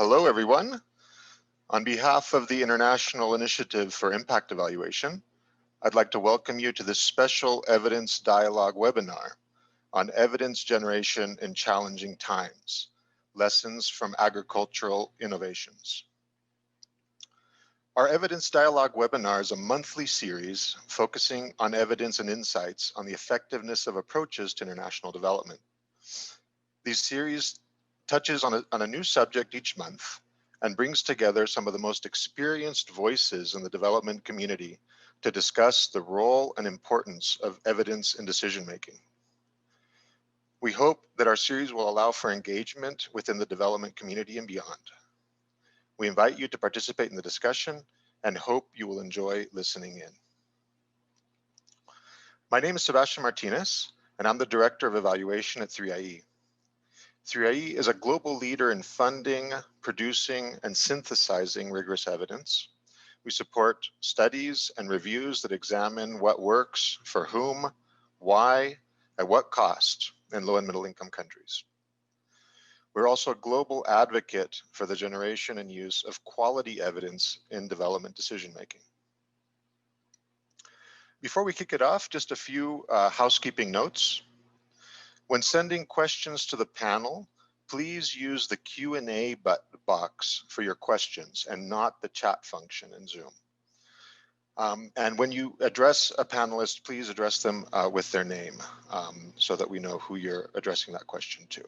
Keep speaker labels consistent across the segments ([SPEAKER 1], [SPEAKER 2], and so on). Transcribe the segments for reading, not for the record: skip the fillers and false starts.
[SPEAKER 1] Hello, everyone. On behalf of the International Initiative for Impact Evaluation, I'd like to welcome you to this special evidence dialogue webinar on evidence generation in challenging times, lessons from agricultural innovations. Our evidence dialogue webinar is a monthly series focusing on evidence and insights on the effectiveness of approaches to international development. These series touches on a new subject each month and brings together some of the most experienced voices in the development community to discuss the role and importance of evidence in decision-making. We hope that our series will allow for engagement within the development community and beyond. We invite you to participate in the discussion and hope you will enjoy listening in. My name is Sebastian Martinez, and I'm the Director of Evaluation at 3IE. 3IE is a global leader in funding, producing, and synthesizing rigorous evidence. We support studies and reviews that examine what works, for whom, why, at what cost in low and middle income countries. We're also a global advocate for the generation and use of quality evidence in development decision-making. Before we kick it off, just a few housekeeping notes. When sending questions to the panel, please use the Q&A box for your questions and not the chat function in Zoom. And when you address a panelist, please address them with their name so that we know who you're addressing that question to.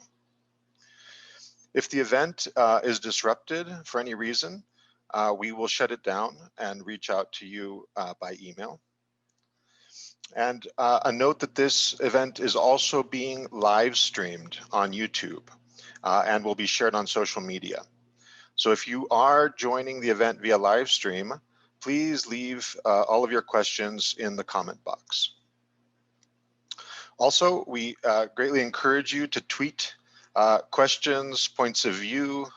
[SPEAKER 1] If the event is disrupted for any reason, we will shut it down and reach out to you by email. And a note that this event is also being live streamed on YouTube and will be shared on social media. So if you are joining the event via live stream, please leave all of your questions in the comment box. Also, we greatly encourage you to tweet questions, points of view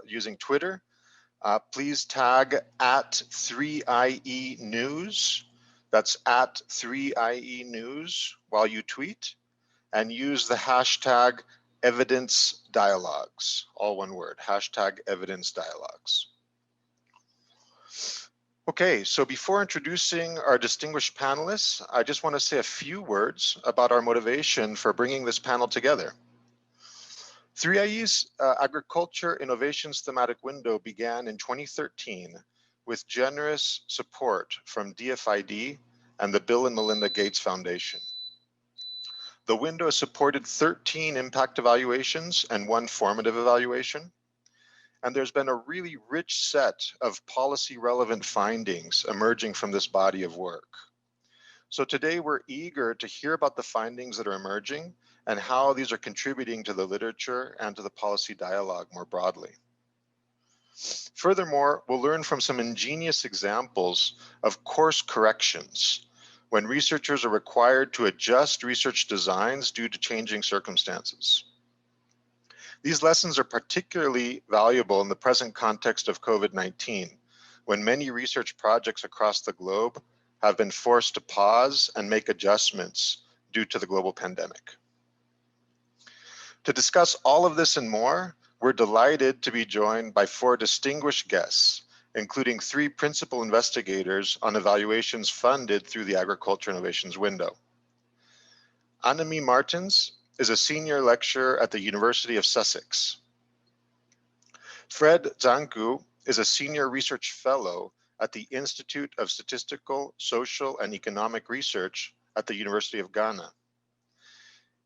[SPEAKER 1] using Twitter. Please tag at 3IE News. That's at 3IE News while you tweet, and use the hashtag evidence dialogues, all one word, hashtag evidence dialogues. Okay, so before introducing our distinguished panelists, I just want to say a few words about our motivation for bringing this panel together. 3IE's Agriculture Innovations Thematic Window began in 2013 with generous support from DFID and the Bill and Melinda Gates Foundation. The window has supported 13 impact evaluations and 1 formative evaluation. And there's been a really rich set of policy relevant findings emerging from this body of work. So today we're eager to hear about the findings that are emerging and how these are contributing to the literature and to the policy dialogue more broadly. Furthermore, we'll learn from some ingenious examples of course corrections when researchers are required to adjust research designs due to changing circumstances. These lessons are particularly valuable in the present context of COVID-19, when many research projects across the globe have been forced to pause and make adjustments due to the global pandemic. To discuss all of this and more, we're delighted to be joined by 4 distinguished guests, including 3 principal investigators on evaluations funded through the Agriculture Innovations Window. Annemie Maertens is a senior lecturer at the University of Sussex. Fred Dzanku is a senior research fellow at the Institute of Statistical, Social, and Economic Research at the University of Ghana.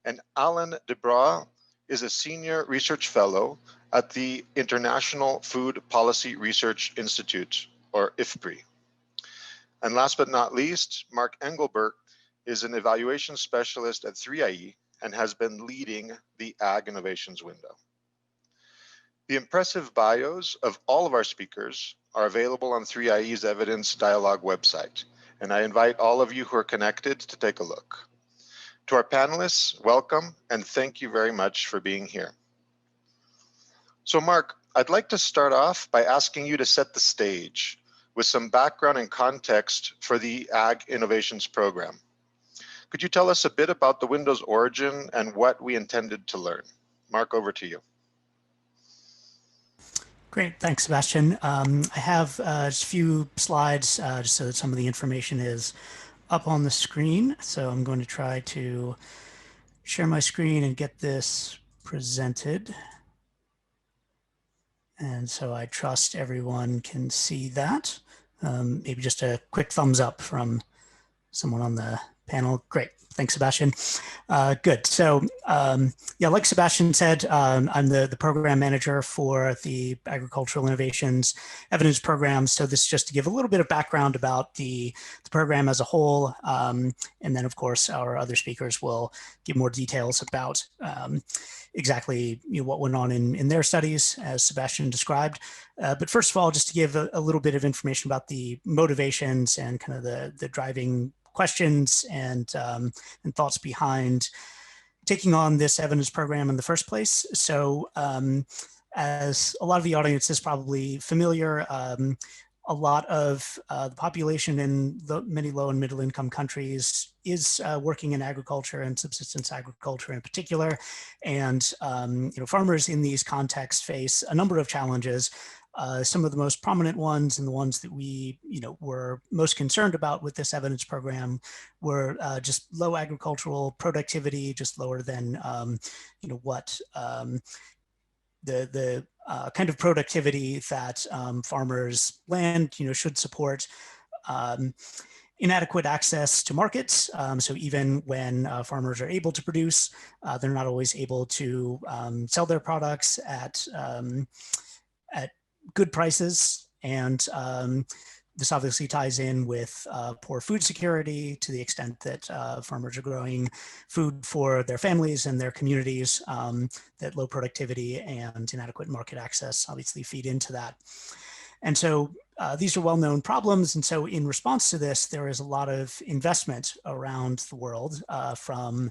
[SPEAKER 1] And Alain de Brauw is a senior research fellow at the International Food Policy Research Institute, or IFPRI. And last but not least, Mark Engelbert is an evaluation specialist at 3IE and has been leading the Ag Innovations Window. The impressive bios of all of our speakers are available on 3IE's Evidence Dialogue website, and I invite all of you who are connected to take a look. To our panelists, welcome, and thank you very much for being here. So Mark, I'd like to start off by asking you to set the stage with some background and context for the Ag Innovations Program. Could you tell us a bit about the window's origin and what we intended to learn? Mark, over to you.
[SPEAKER 2] Great, thanks, Sebastian. I have just a few slides just so that some of the information is up on the screen. So I'm going to try to share my screen and get this presented. And so I trust everyone can see that. Maybe just a quick thumbs up from someone on the panel. Great. Thanks, Sebastian. Good. So, yeah, like Sebastian said, I'm the program manager for the Agricultural Innovations Evidence Program. So this is just to give a little bit of background about the program as a whole. And then, of course, our other speakers will give more details about exactly what went on in their studies, as Sebastian described. But first of all, just to give a little bit of information about the motivations and kind of the driving questions and thoughts behind taking on this evidence program in the first place. So as a lot of the audience is probably familiar, a lot of the population in many low and middle income countries is working in agriculture and subsistence agriculture in particular. And farmers in these contexts face a number of challenges. Some of the most prominent ones and the ones that we were most concerned about with this evidence program were just low agricultural productivity, just lower than what the kind of productivity that farmers' land should support. Inadequate access to markets. So even when farmers are able to produce, they're not always able to sell their products at good prices. And this obviously ties in with poor food security to the extent that farmers are growing food for their families and their communities, that low productivity and inadequate market access obviously feed into that. And so these are well-known problems. And so in response to this, there is a lot of investment around the world from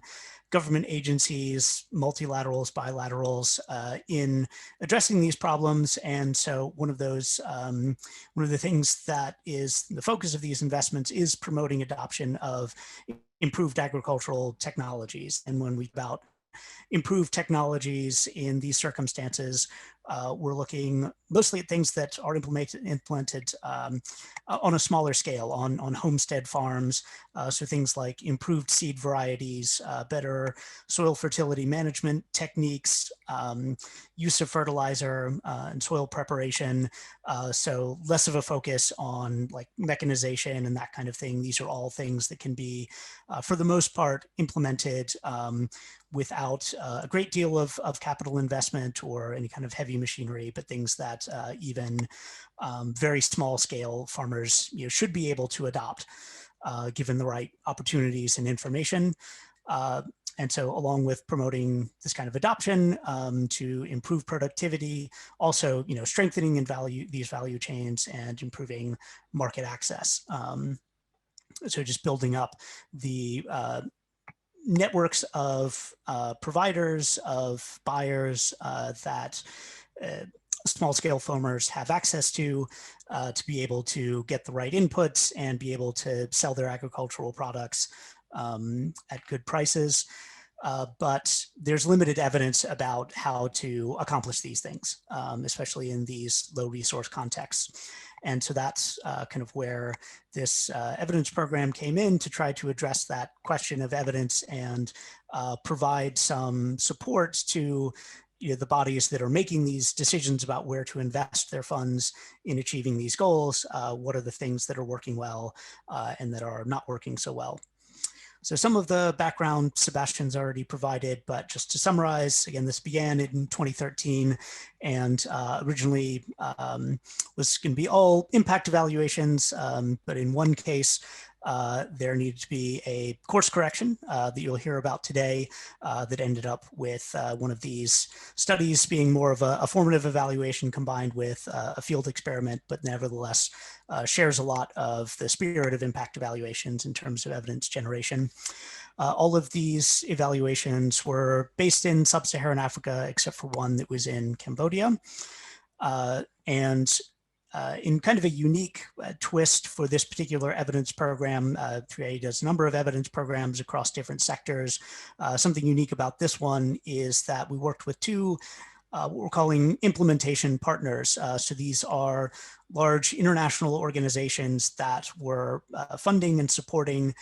[SPEAKER 2] government agencies, multilaterals, bilaterals, in addressing these problems. And so one of the things that is the focus of these investments is promoting adoption of improved agricultural technologies. And when we talk about improved technologies in these circumstances, we're looking mostly at things that are implemented on a smaller scale, on homestead farms. So things like improved seed varieties, better soil fertility management techniques, use of fertilizer and soil preparation. So less of a focus on like mechanization and that kind of thing. These are all things that can be, for the most part, implemented without a great deal of capital investment or any kind of heavy machinery, but things that even very small scale farmers should be able to adopt given the right opportunities and information. And so along with promoting this kind of adoption to improve productivity, also strengthening in these value chains and improving market access. So just building up the networks of providers, of buyers that small scale farmers have access to be able to get the right inputs and be able to sell their agricultural products at good prices. But there's limited evidence about how to accomplish these things, especially in these low resource contexts. And so that's kind of where this evidence program came in to try to address that question of evidence and provide some support to the bodies that are making these decisions about where to invest their funds in achieving these goals. What are the things that are working well and that are not working so well? So some of the background Sebastian's already provided, but just to summarize, again, this began in 2013 and originally was going to be all impact evaluations, but in one case, there needed to be a course correction that you'll hear about today that ended up with one of these studies being more of a formative evaluation combined with a field experiment, but nevertheless shares a lot of the spirit of impact evaluations in terms of evidence generation. All of these evaluations were based in sub-Saharan Africa, except for one that was in Cambodia. In kind of a unique twist for this particular evidence program, IFPRI does a number of evidence programs across different sectors. Something unique about this one is that we worked with two what we're calling implementation partners. So these are large international organizations that were funding and supporting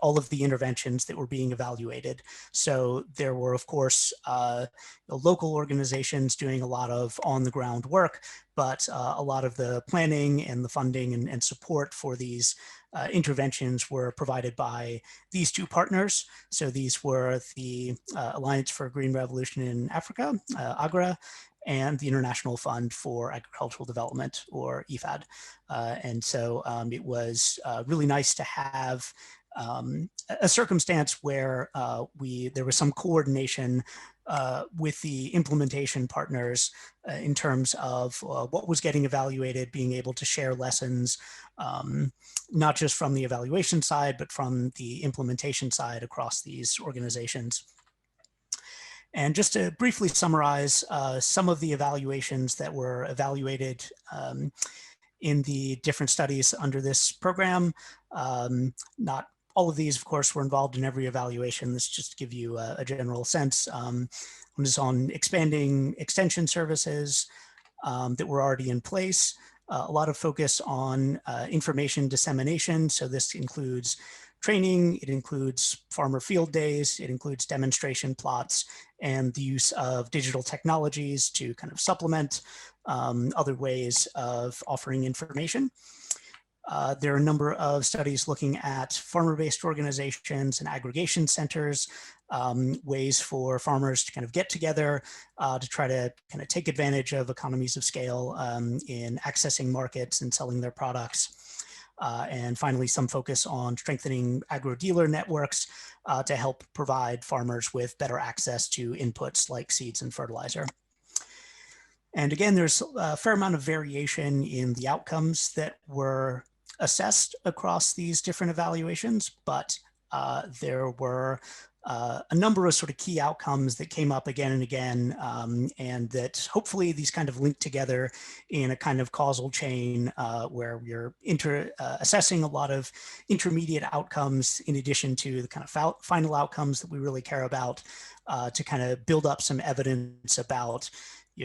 [SPEAKER 2] all of the interventions that were being evaluated. So there were, of course, local organizations doing a lot of on-the-ground work, but a lot of the planning and the funding and support for these interventions were provided by these two partners. So these were the Alliance for a Green Revolution in Africa, AGRA, and the International Fund for Agricultural Development, or IFAD. And so it was really nice to have a circumstance where there was some coordination with the implementation partners in terms of what was getting evaluated, being able to share lessons, not just from the evaluation side, but from the implementation side across these organizations. And just to briefly summarize some of the evaluations that were evaluated in the different studies under this program. Not all of these, of course, were involved in every evaluation. This just to give you a general sense. One is on expanding extension services that were already in place. A lot of focus on information dissemination. So this includes training, it includes farmer field days, it includes demonstration plots, and the use of digital technologies to kind of supplement other ways of offering information. There are a number of studies looking at farmer-based organizations and aggregation centers, ways for farmers to kind of get together to try to kind of take advantage of economies of scale in accessing markets and selling their products. And finally, some focus on strengthening agro-dealer networks to help provide farmers with better access to inputs like seeds and fertilizer. And again, there's a fair amount of variation in the outcomes that were assessed across these different evaluations, but there were a number of sort of key outcomes that came up again and again, and that hopefully these kind of link together in a kind of causal chain where we're assessing a lot of intermediate outcomes in addition to the kind of final outcomes that we really care about to kind of build up some evidence about,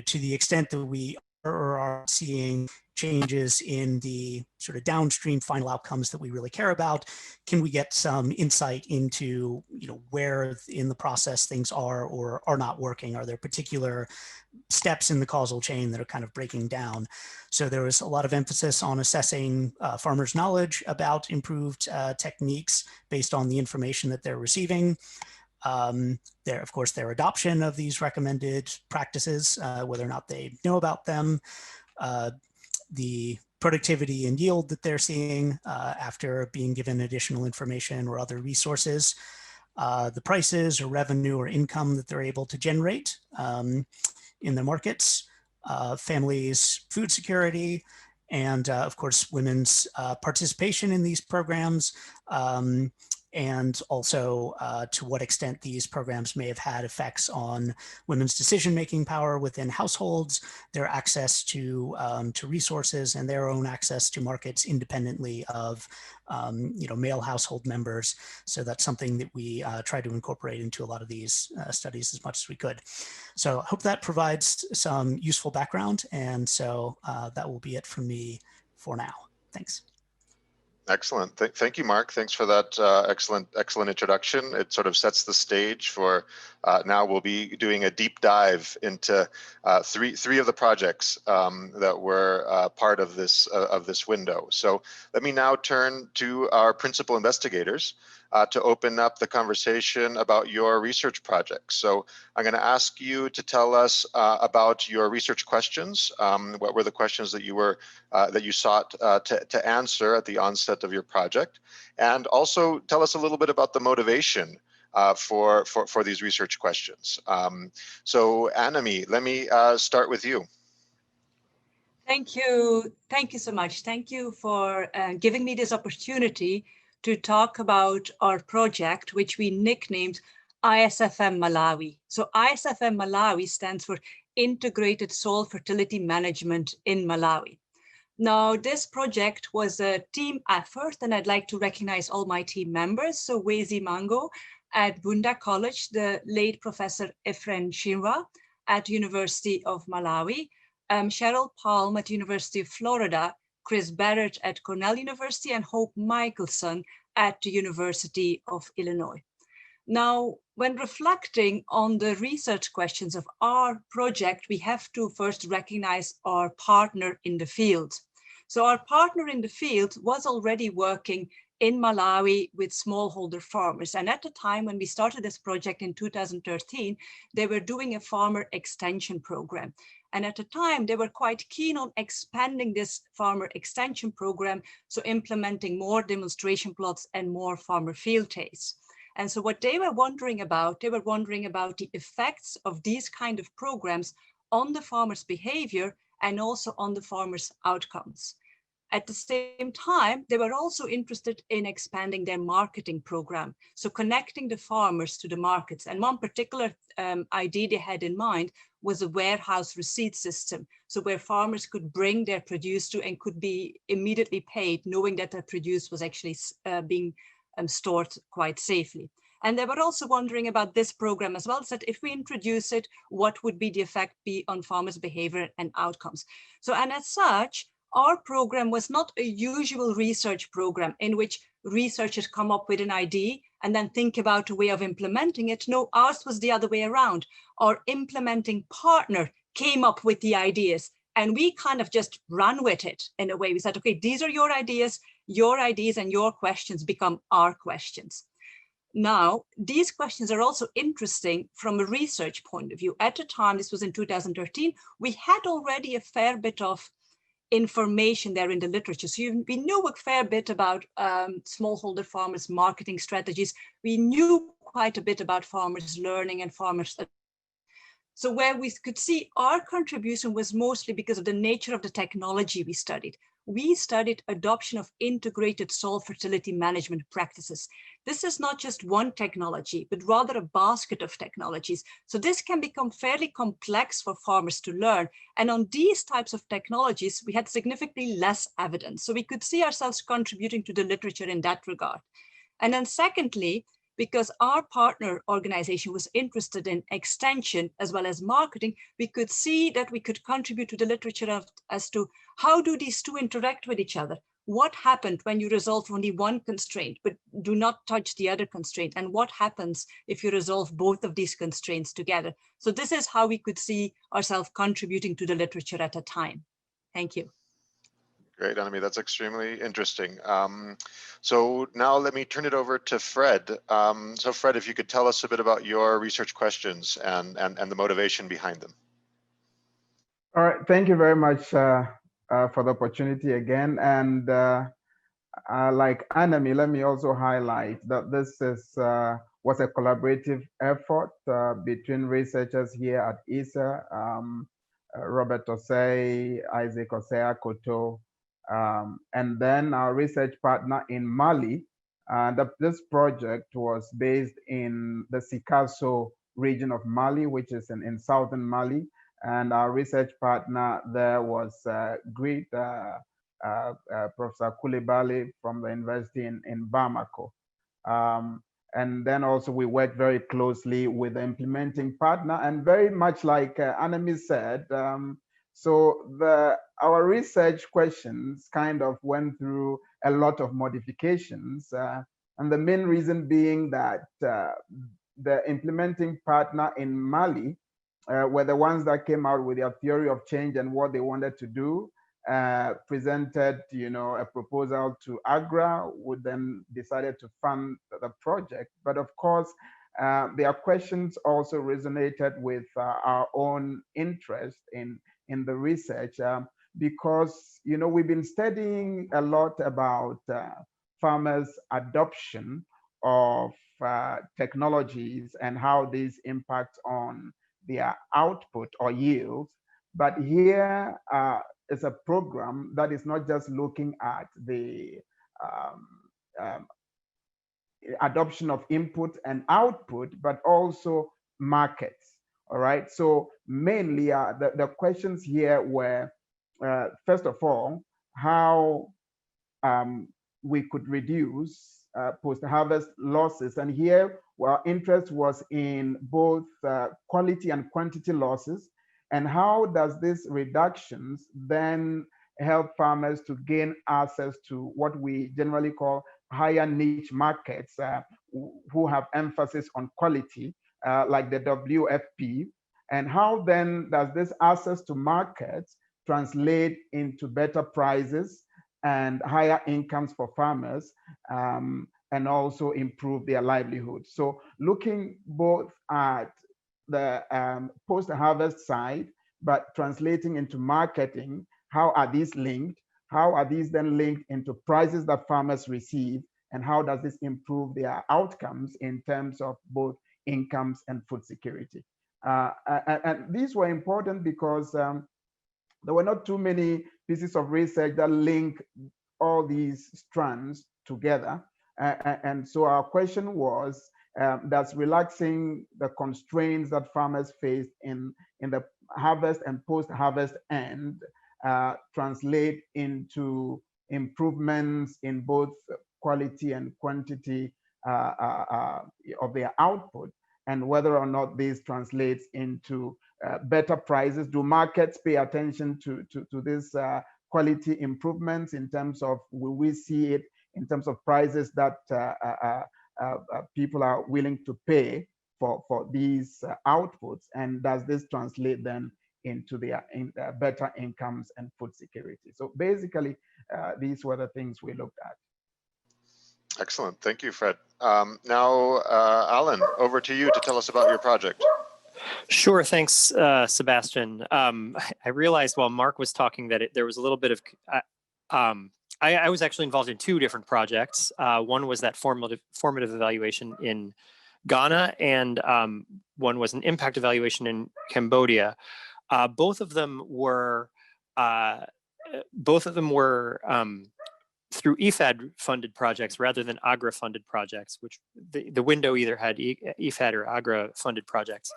[SPEAKER 2] to the extent that we are seeing changes in the sort of downstream final outcomes that we really care about, can we get some insight into where in the process things are or are not working? Are there particular steps in the causal chain that are kind of breaking down? So there was a lot of emphasis on assessing farmers' knowledge about improved techniques based on the information that they're receiving. Of course, their adoption of these recommended practices, whether or not they know about them, the productivity and yield that they're seeing after being given additional information or other resources, the prices or revenue or income that they're able to generate in the markets, families' food security, and of course, women's participation in these programs, and also to what extent these programs may have had effects on women's decision-making power within households, their access to resources, and their own access to markets independently of male household members. So that's something that we try to incorporate into a lot of these studies as much as we could. So I hope that provides some useful background, and so that will be it from me for now. Thanks.
[SPEAKER 1] Excellent. Thank you, Mark. Thanks for that excellent introduction. It sort of sets the stage for now we'll be doing a deep dive into three of the projects that were part of this window. So let me now turn to our principal investigators to open up the conversation about your research projects. So I'm going to ask you to tell us about your research questions. What were the questions that you sought to answer at the onset of your project, and also tell us a little bit about the motivation for these research questions. So Annemie, let me start with you.
[SPEAKER 3] Thank you so much. Thank you for giving me this opportunity to talk about our project, which we nicknamed ISFM Malawi. So ISFM Malawi stands for Integrated Soil Fertility Management in Malawi. Now, this project was a team effort, and I'd like to recognize all my team members. So Wezi Mango at Bunda College, the late Professor Efren Shinwa, at University of Malawi, Cheryl Palm at University of Florida, Chris Barrett at Cornell University, and Hope Michelson at the University of Illinois. Now, when reflecting on the research questions of our project, we have to first recognize our partner in the field. So our partner in the field was already working in Malawi with smallholder farmers. And at the time when we started this project in 2013, they were doing a farmer extension program. And at the time, they were quite keen on expanding this farmer extension program, so implementing more demonstration plots and more farmer field days. And so what they were wondering about the effects of these kind of programs on the farmers' behavior and also on the farmers' outcomes. At the same time, they were also interested in expanding their marketing program, so connecting the farmers to the markets. And one particular idea they had in mind was a warehouse receipt system, so where farmers could bring their produce to and could be immediately paid, knowing that their produce was actually being stored quite safely. And they were also wondering about this program as well, so that if we introduce it, what would be the effect be on farmers' behavior and outcomes? So, and as such, our program was not a usual research program in which researchers come up with an idea and then think about a way of implementing it. No, ours was the other way around. Our implementing partner came up with the ideas and we kind of just ran with it in a way. We said, okay, these are your ideas and your questions become our questions. Now, these questions are also interesting from a research point of view. At the time, this was in 2013, we had already a fair bit of information there in the literature. So we knew a fair bit about smallholder farmers' marketing strategies. We knew quite a bit about farmers' learning and farmers. So where we could see our contribution was mostly because of the nature of the technology we studied. We studied adoption of integrated soil fertility management practices. This is not just one technology, but rather a basket of technologies. So this can become fairly complex for farmers to learn. And on these types of technologies, we had significantly less evidence. So we could see ourselves contributing to the literature in that regard. And then secondly, because our partner organization was interested in extension as well as marketing, we could see that we could contribute to the literature as to how do these two interact with each other? What happened when you resolve only one constraint, but do not touch the other constraint? And what happens if you resolve both of these constraints together? So this is how we could see ourselves contributing to the literature at a time. Thank you.
[SPEAKER 1] Great, Annemie, that's extremely interesting. So now let me turn it over to Fred. So Fred, if you could tell us a bit about your research questions and the motivation behind them.
[SPEAKER 4] All right, thank you very much for the opportunity again. And like Annemie, let me also highlight that this was a collaborative effort between researchers here at ISSER, Robert Osei, Isaac Osei-Akoto, and then our research partner in Mali. This project was based in the Sikasso region of Mali, which is in southern Mali. And our research partner there was great Professor Koulibaly from the university in Bamako. And then also we worked very closely with the implementing partner, and very much like Annemie said, so our research questions kind of went through a lot of modifications, and the main reason being that the implementing partner in Mali were the ones that came out with their theory of change and what they wanted to do, presented, a proposal to AGRA, who then decided to fund the project. But of course, their questions also resonated with our own interest in the research, because, we've been studying a lot about farmers' adoption of technologies and how these impact on their output or yields. But here is a program that is not just looking at the adoption of input and output, but also markets. All right. So mainly the questions here were, first of all, how we could reduce post-harvest losses. And here, our interest was in both quality and quantity losses, and how does this reductions then help farmers to gain access to what we generally call higher niche markets who have emphasis on quality, like the WFP, and how then does this access to markets translate into better prices and higher incomes for farmers, and also improve their livelihood. So looking both at the post-harvest side, but translating into marketing, how are these linked? How are these then linked into prices that farmers receive? And how does this improve their outcomes in terms of both incomes and food security? And these were important because there were not too many pieces of research that link all these strands together. And so our question was, does relaxing the constraints that farmers faced in the harvest and post-harvest end translate into improvements in both quality and quantity of their output, and whether or not this translates into better prices? Do markets pay attention to this quality improvements in terms of, will we see it in terms of prices that people are willing to pay for these outputs? And does this translate then into their better incomes and food security? So basically, these were the things we looked at.
[SPEAKER 1] Excellent. Thank you, Fred. Now, Alan, over to you to tell us about your project.
[SPEAKER 5] Sure. Thanks, Sebastian. I realized while Mark was talking that there was a little bit of, I was actually involved in two different projects. One was that formative evaluation in Ghana, and one was an impact evaluation in Cambodia. Both of them were through IFAD-funded projects rather than AGRA-funded projects, which the window either had IFAD or AGRA-funded projects.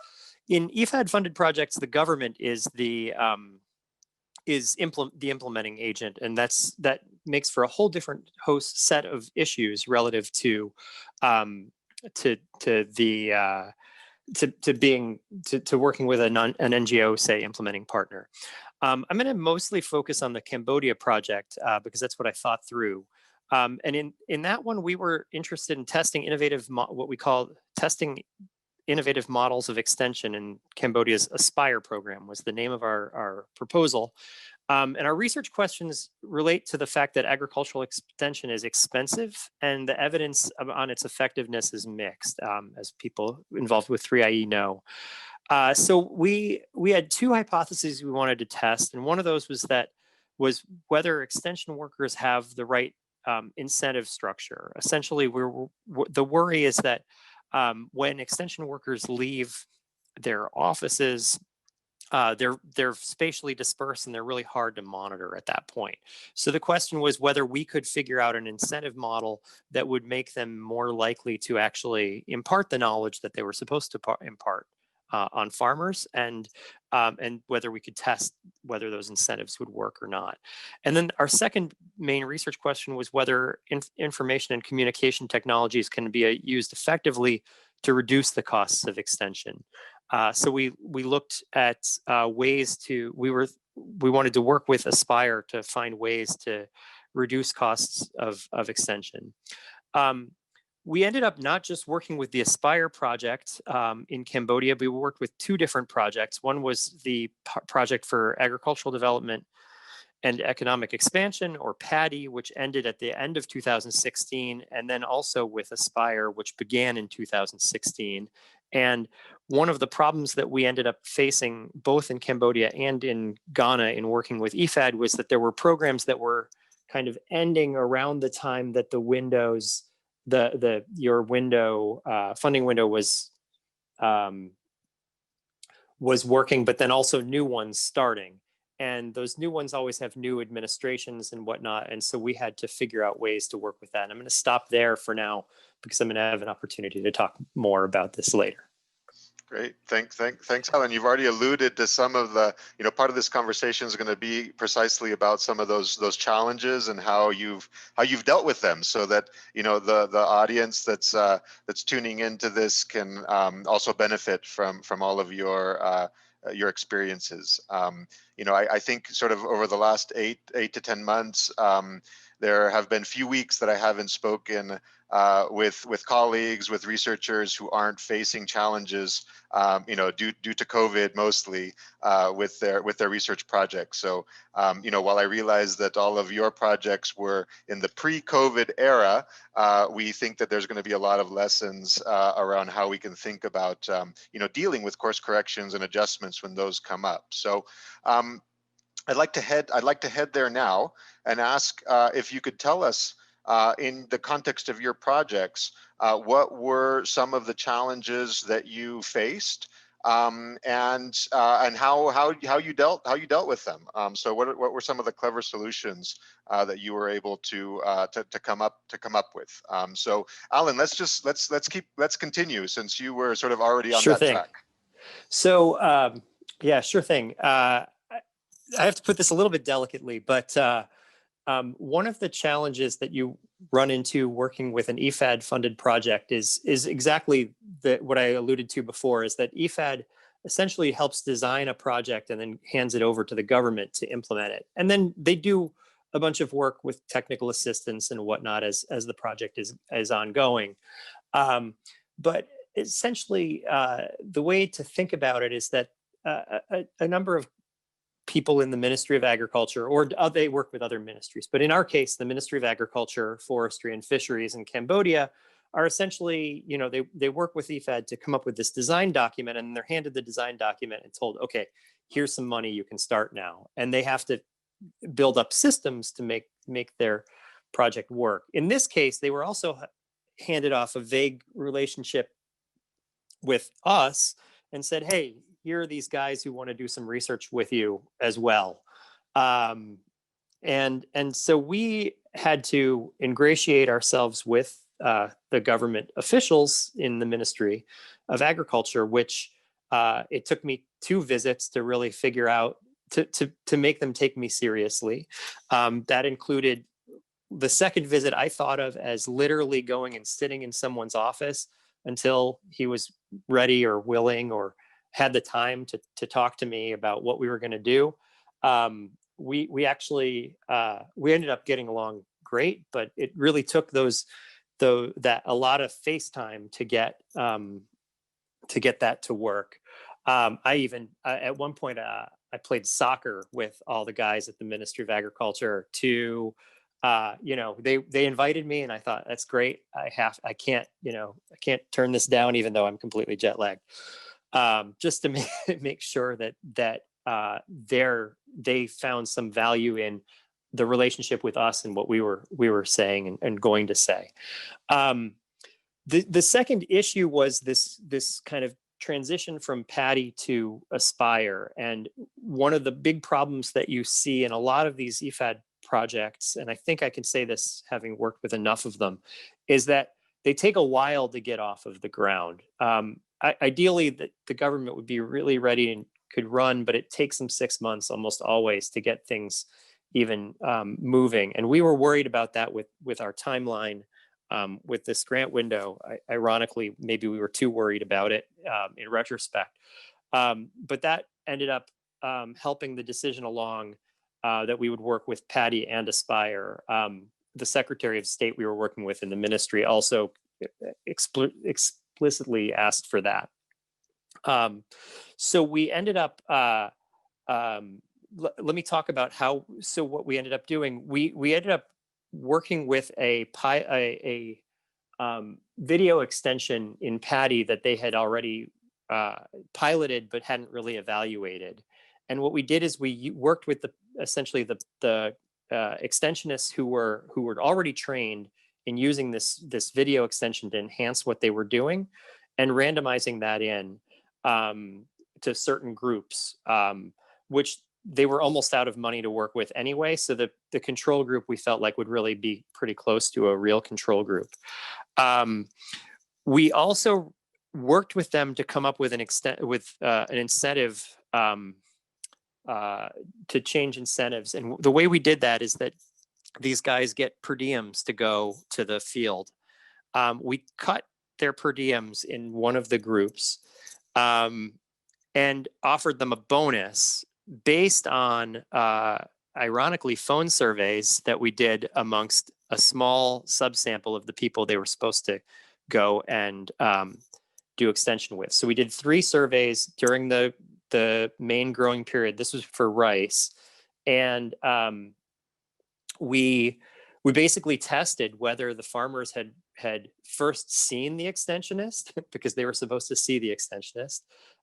[SPEAKER 5] In IFAD-funded projects, the government is the implementing agent, and that makes for a whole different set of issues relative to working with an NGO, say, implementing partner. I'm going to mostly focus on the Cambodia project because that's what I thought through. And in that one, we were interested in testing innovative models of extension, and Cambodia's ISSER program was the name of our proposal. And our research questions relate to the fact that agricultural extension is expensive and the evidence on its effectiveness is mixed, as people involved with 3IE know. So we had two hypotheses we wanted to test, and one of those was whether extension workers have the right incentive structure. Essentially, the worry is that when extension workers leave their offices, they're spatially dispersed and they're really hard to monitor at that point. So the question was whether we could figure out an incentive model that would make them more likely to actually impart the knowledge that they were supposed to impart on farmers, and whether we could test whether those incentives would work or not. And then our second main research question was whether information and communication technologies can be used effectively to reduce the costs of extension. So we looked at ways to, we wanted to work with ISSER to find ways to reduce costs of extension. We ended up not just working with the ISSER project in Cambodia, but we worked with two different projects. One was the project for agricultural development and economic expansion, or PADI, which ended at the end of 2016, and then also with ISSER, which began in 2016. And one of the problems that we ended up facing both in Cambodia and in Ghana in working with IFAD was that there were programs that were kind of ending around the time that the windows, your window, funding window was working, but then also new ones starting. And those new ones always have new administrations and whatnot. And so we had to figure out ways to work with that. And I'm going to stop there for now because I'm going to have an opportunity to talk more about this later.
[SPEAKER 1] Great. Thanks, Alan. You've already alluded to some of the, part of this conversation is going to be precisely about some of those challenges and how you've dealt with them, so that the audience that's tuning into this can also benefit from all of your experiences. I think sort of over the last 8 to 10 months, there have been few weeks that I haven't spoken with colleagues, with researchers who aren't facing challenges, due to COVID mostly, with their research projects. So, while I realize that all of your projects were in the pre-COVID era, we think that there's going to be a lot of lessons around how we can think about, dealing with course corrections and adjustments when those come up. So, I'd like to head there now and ask if you could tell us, in the context of your projects, what were some of the challenges that you faced, and how you dealt with them. So what were some of the clever solutions that you were able to come up with? So Alan, let's continue, since you were sort of already on that track.
[SPEAKER 5] So yeah, sure thing. I have to put this a little bit delicately, but one of the challenges that you run into working with an IFAD funded project is exactly what I alluded to before, is that IFAD essentially helps design a project and then hands it over to the government to implement it. And then they do a bunch of work with technical assistance and whatnot as the project is ongoing. But essentially, the way to think about it is that a number of people in the Ministry of Agriculture, or they work with other ministries, but in our case, the Ministry of Agriculture, Forestry, and Fisheries in Cambodia are essentially, they work with IFAD to come up with this design document, and they're handed the design document and told, okay, here's some money, you can start now. And they have to build up systems to make their project work. In this case, they were also handed off a vague relationship with us and said, hey, here are these guys who want to do some research with you as well. And so we had to ingratiate ourselves with the government officials in the Ministry of Agriculture, which it took me 2 visits to really figure out, to make them take me seriously. That included the second visit I thought of as literally going and sitting in someone's office until he was ready or willing or had the time to talk to me about what we were going to do. We actually we ended up getting along great, but it really took a lot of FaceTime to get that to work. At one point I played soccer with all the guys at the Ministry of Agriculture to they invited me, and I thought, that's great. I can't turn this down, even though I'm completely jet lagged. Just to make sure that they found some value in the relationship with us and what we were saying and going to say. The second issue was this kind of transition from PADI to ISSER. And one of the big problems that you see in a lot of these IFAD projects, and I think I can say this having worked with enough of them, is that they take a while to get off of the ground. Ideally, the government would be really ready and could run, but it takes them 6 months almost always to get things even moving. And we were worried about that with our timeline with this grant window. Ironically, maybe we were too worried about it in retrospect. But that ended up helping the decision along that we would work with PADI and ISSER. The Secretary of State we were working with in the ministry also explicitly asked for that. So we ended up, let me talk about what we ended up doing. We ended up working with a video extension in PADI that they had already piloted but hadn't really evaluated. And what we did is we worked with essentially the extensionists who were already trained in using this video extension to enhance what they were doing, and randomizing that in to certain groups, which they were almost out of money to work with anyway. So the control group we felt like would really be pretty close to a real control group. We also worked with them to come up with an incentive to change incentives. And the way we did that is that these guys get per diems to go to the field. We cut their per diems in one of the groups and offered them a bonus based on, ironically, phone surveys that we did amongst a small subsample of the people they were supposed to go and do extension with. So we did 3 surveys during the main growing period. This was for rice. And we basically tested whether the farmers had first seen the extensionist because they were supposed to see the extensionist.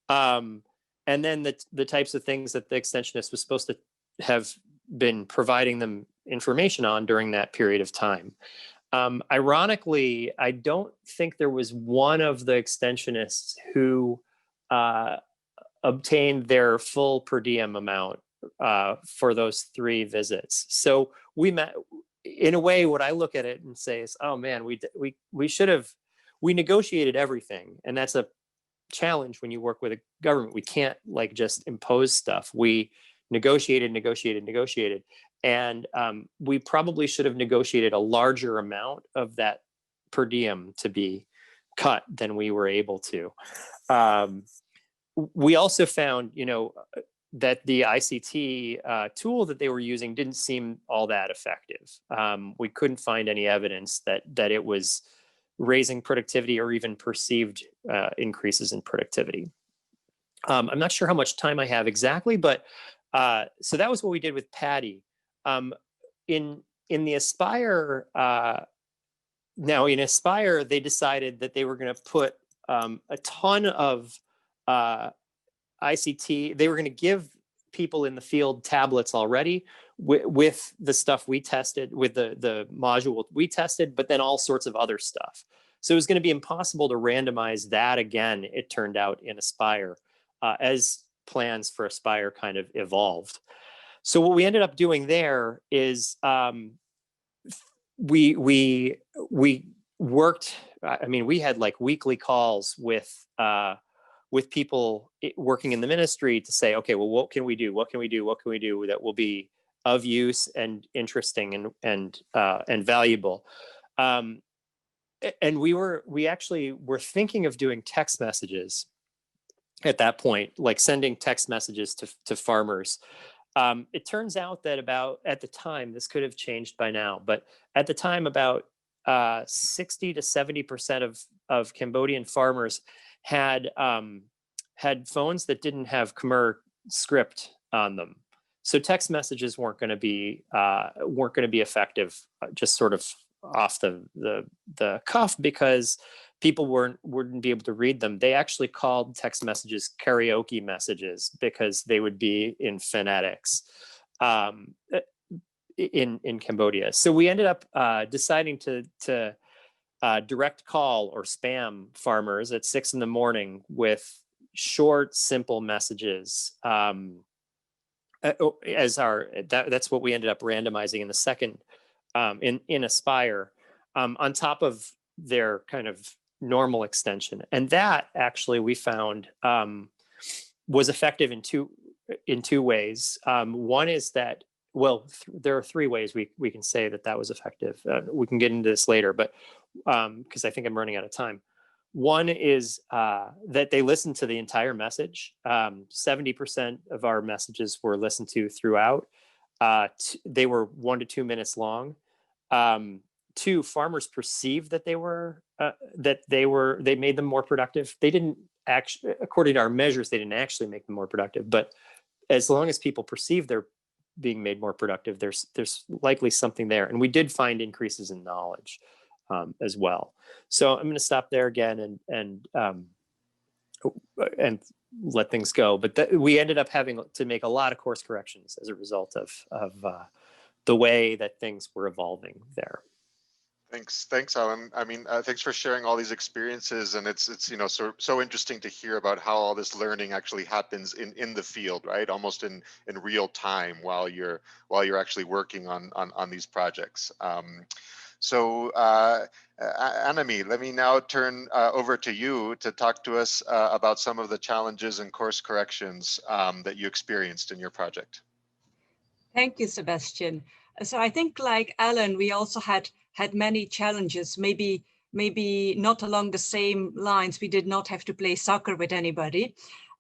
[SPEAKER 5] And then the types of things that the extensionist was supposed to have been providing them information on during that period of time. Ironically, I don't think there was one of the extensionists who obtained their full per diem amount for those 3 visits. So we met, in a way, what I look at it and say is, oh man, we should have, we negotiated everything. And that's a challenge when you work with a government. We can't like just impose stuff. We negotiated. And we probably should have negotiated a larger amount of that per diem to be cut than we were able to. We also found, that the ICT tool that they were using didn't seem all that effective. We couldn't find any evidence that it was raising productivity or even perceived increases in productivity. I'm not sure how much time I have exactly, but so that was what we did with Patty. In the ISSER, now in ISSER, they decided that they were going to put a ton of ICT. They were going to give people in the field tablets already with the stuff we tested, with the module we tested, but then all sorts of other stuff. So it was going to be impossible to randomize that again, it turned out, in ISSER, as plans for ISSER kind of evolved. So what we ended up doing there is we worked. I mean, we had like weekly calls with people working in the ministry to say, okay, well, what can we do? What can we do? What can we do that will be of use and interesting and valuable? And we actually were thinking of doing text messages at that point, like sending text messages to farmers. It turns out that at the time, this could have changed by now, but at the time, about 60 to 70% of Cambodian farmers had phones that didn't have Khmer script on them. So text messages weren't going to be effective, just sort of off the cuff, because people wouldn't be able to read them. They actually called text messages karaoke messages because they would be in phonetics in Cambodia. So we ended up deciding to direct call or spam farmers at 6 a.m. with short, simple messages. That's what we ended up randomizing in the second in ISSER on top of their kind of normal extension. And that actually we found was effective in two ways. One is that, well, there are 3 ways we can say that was effective. We can get into this later, but because I think I'm running out of time. One is that they listened to the entire message. 70% of our messages were listened to throughout. They were 1 to 2 minutes long. 2, farmers perceived that they made them more productive. They didn't actually, according to our measures, they didn't actually make them more productive. But as long as people perceive they're being made more productive, there's likely something there. And we did find increases in knowledge as well. So I'm going to stop there again and let things go. But we ended up having to make a lot of course corrections as a result of the way that things were evolving there.
[SPEAKER 1] Thanks, Alan. I mean, thanks for sharing all these experiences, and it's so interesting to hear about how all this learning actually happens in the field, right? Almost in real time while you're actually working on these projects. So Annemie, let me now turn over to you to talk to us about some of the challenges and course corrections that you experienced in your project.
[SPEAKER 3] Thank you, Sebastian. So I think like Alan, we also had many challenges, maybe not along the same lines. We did not have to play soccer with anybody.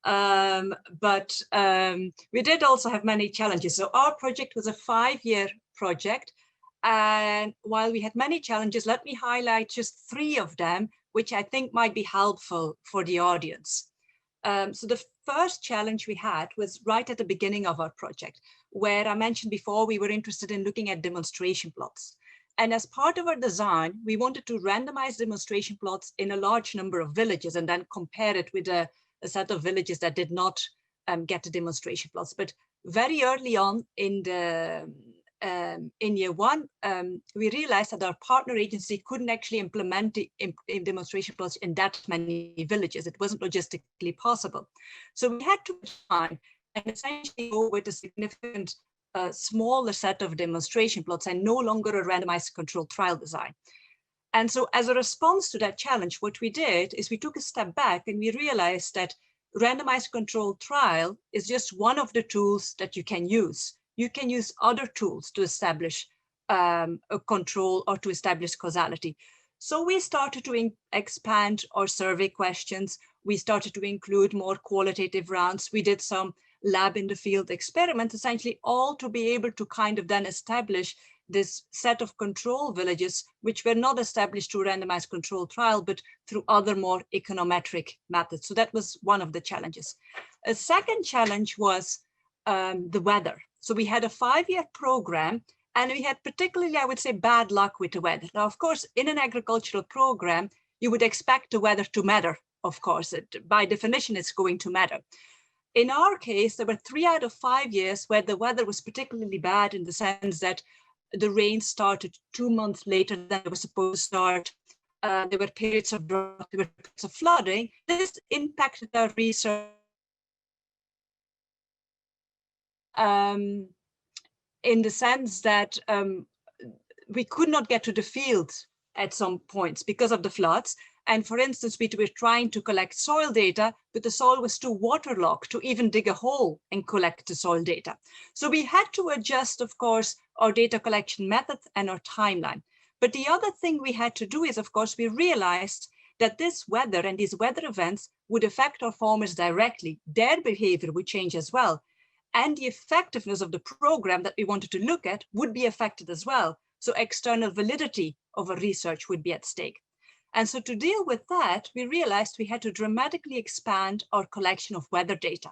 [SPEAKER 3] But we did also have many challenges. So our project was a 5-year project. And while we had many challenges, let me highlight just 3 of them, which I think might be helpful for the audience. So the first challenge we had was right at the beginning of our project, where I mentioned before, we were interested in looking at demonstration plots. And as part of our design, we wanted to randomize demonstration plots in a large number of villages and then compare it with a set of villages that did not get the demonstration plots. But very early on in year 1, we realized that our partner agency couldn't actually implement the demonstration plots in that many villages. It wasn't logistically possible. So we had to design and essentially go with a significant smaller set of demonstration plots and no longer a randomized controlled trial design. And so as a response to that challenge, what we did is we took a step back and we realized that randomized controlled trial is just one of the tools that you can use. You can use other tools to establish a control or to establish causality. So we started to expand our survey questions. We started to include more qualitative rounds. We did some lab in the field experiments, essentially all to be able to kind of then establish this set of control villages, which were not established through randomized control trial, but through other more econometric methods. So that was one of the challenges. A second challenge was the weather. So we had a 5-year program and we had particularly, I would say, bad luck with the weather. Now, of course, in an agricultural program, you would expect the weather to matter. Of course, by definition, it's going to matter. In our case, there were 3 out of 5 years where the weather was particularly bad in the sense that the rain started 2 months later than it was supposed to start. There were periods of drought, there were periods of flooding. This impacted our research in the sense that we could not get to the field at some points because of the floods. And for instance, we were trying to collect soil data, but the soil was too waterlogged to even dig a hole and collect the soil data. So we had to adjust, of course, our data collection method and our timeline. But the other thing we had to do is, of course, we realized that this weather and these weather events would affect our farmers directly. Their behavior would change as well. And the effectiveness of the program that we wanted to look at would be affected as well. So external validity of our research would be at stake. And so to deal with that, we realized we had to dramatically expand our collection of weather data.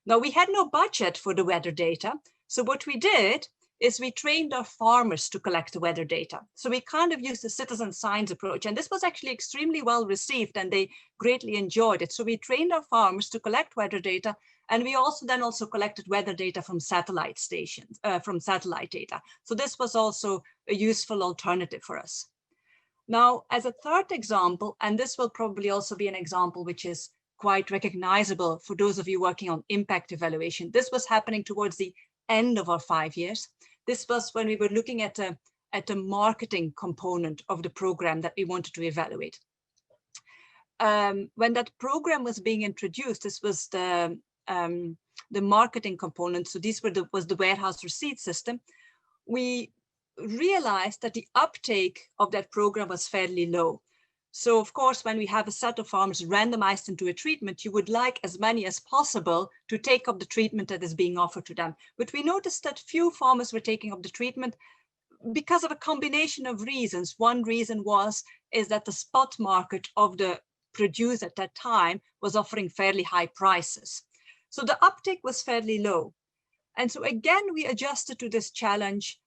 [SPEAKER 3] Now, we had no budget for the weather data. So what we did is we trained our farmers to collect the weather data. So we kind of used the citizen science approach. And this was actually extremely well received and they greatly enjoyed it. So we trained our farmers to collect weather data. And we also collected weather data from satellite stations, from satellite data. So this was also a useful alternative for us. Now, as a third example, and this will probably also be an example which is quite recognizable for those of you working on impact evaluation. This was happening towards the end of our 5 years. This was when we were looking at a marketing component of the program that we wanted to evaluate. When that program was being introduced, this was the marketing component. So this was the warehouse receipt system. We realized that the uptake of that program was fairly low. So of course, when we have a set of farmers randomized into a treatment, you would like as many as possible to take up the treatment that is being offered to them. But we noticed that few farmers were taking up the treatment because of a combination of reasons. One reason is that the spot market of the produce at that time was offering fairly high prices. So the uptake was fairly low. And so again, we adjusted to this challenge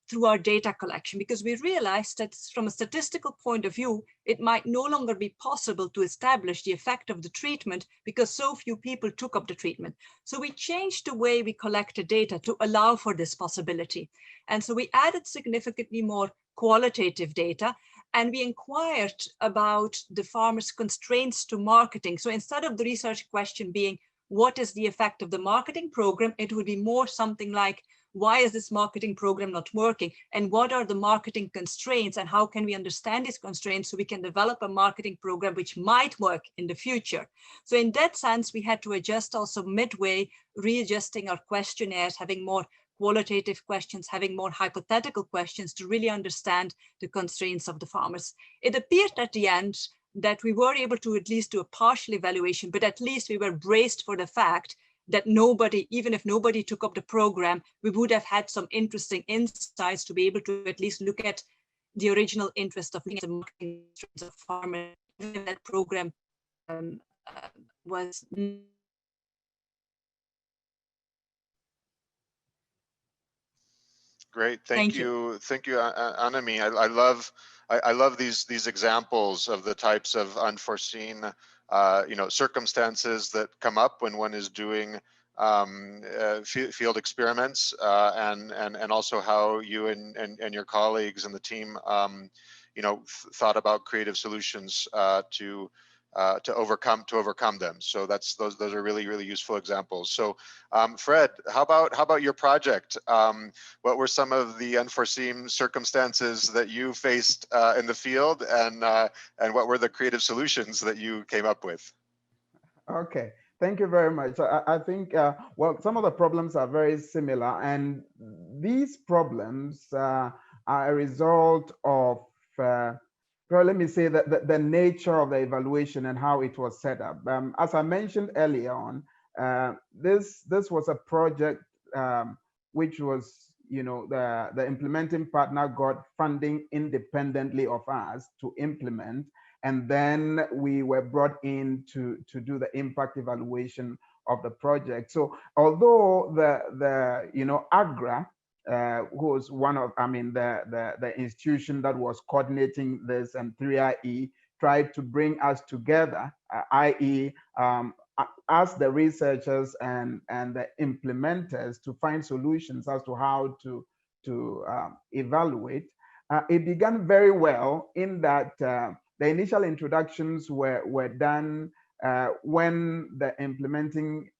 [SPEAKER 3] through our data collection, because we realized that from a statistical point of view, it might no longer be possible to establish the effect of the treatment because so few people took up the treatment. So we changed the way we collected data to allow for this possibility. And so we added significantly more qualitative data, and we inquired about the farmers' constraints to marketing. So instead of the research question being, what is the effect of the marketing program? It would be more something like, why is this marketing program not working? And what are the marketing constraints? And how can we understand these constraints so we can develop a marketing program which might work in the future? So in that sense, we had to adjust also midway, readjusting our questionnaires, having more qualitative questions, having more hypothetical questions to really understand the constraints of the farmers. It appeared at the end that we were able to at least do a partial evaluation, but at least we were braced for the fact that nobody, even if nobody took up the program, we would have had some interesting insights to be able to at least look at the original interest of looking at the marketing constraints of farmers. That program was
[SPEAKER 1] Great, thank you, Annemie. I love these examples of the types of unforeseen, circumstances that come up when one is doing field experiments, and also how you and your colleagues and the team, thought about creative solutions to overcome them. So those are really useful examples. So Fred, how about your project? What were some of the unforeseen circumstances that you faced in the field, and what were the creative solutions that you came up with?
[SPEAKER 4] Okay, thank you very much. I think, well, some of the problems are very similar, and these problems are a result of well, let me say that the nature of the evaluation and how it was set up. As I mentioned earlier on, this was a project which was, the implementing partner got funding independently of us to implement, and then we were brought in to do the impact evaluation of the project. So although the IFPRI, who was one of, the institution that was coordinating this, and IFPRI tried to bring us together, i.e. Us, the researchers and the implementers, to find solutions as to how to evaluate. It began very well in that the initial introductions were done when the implementing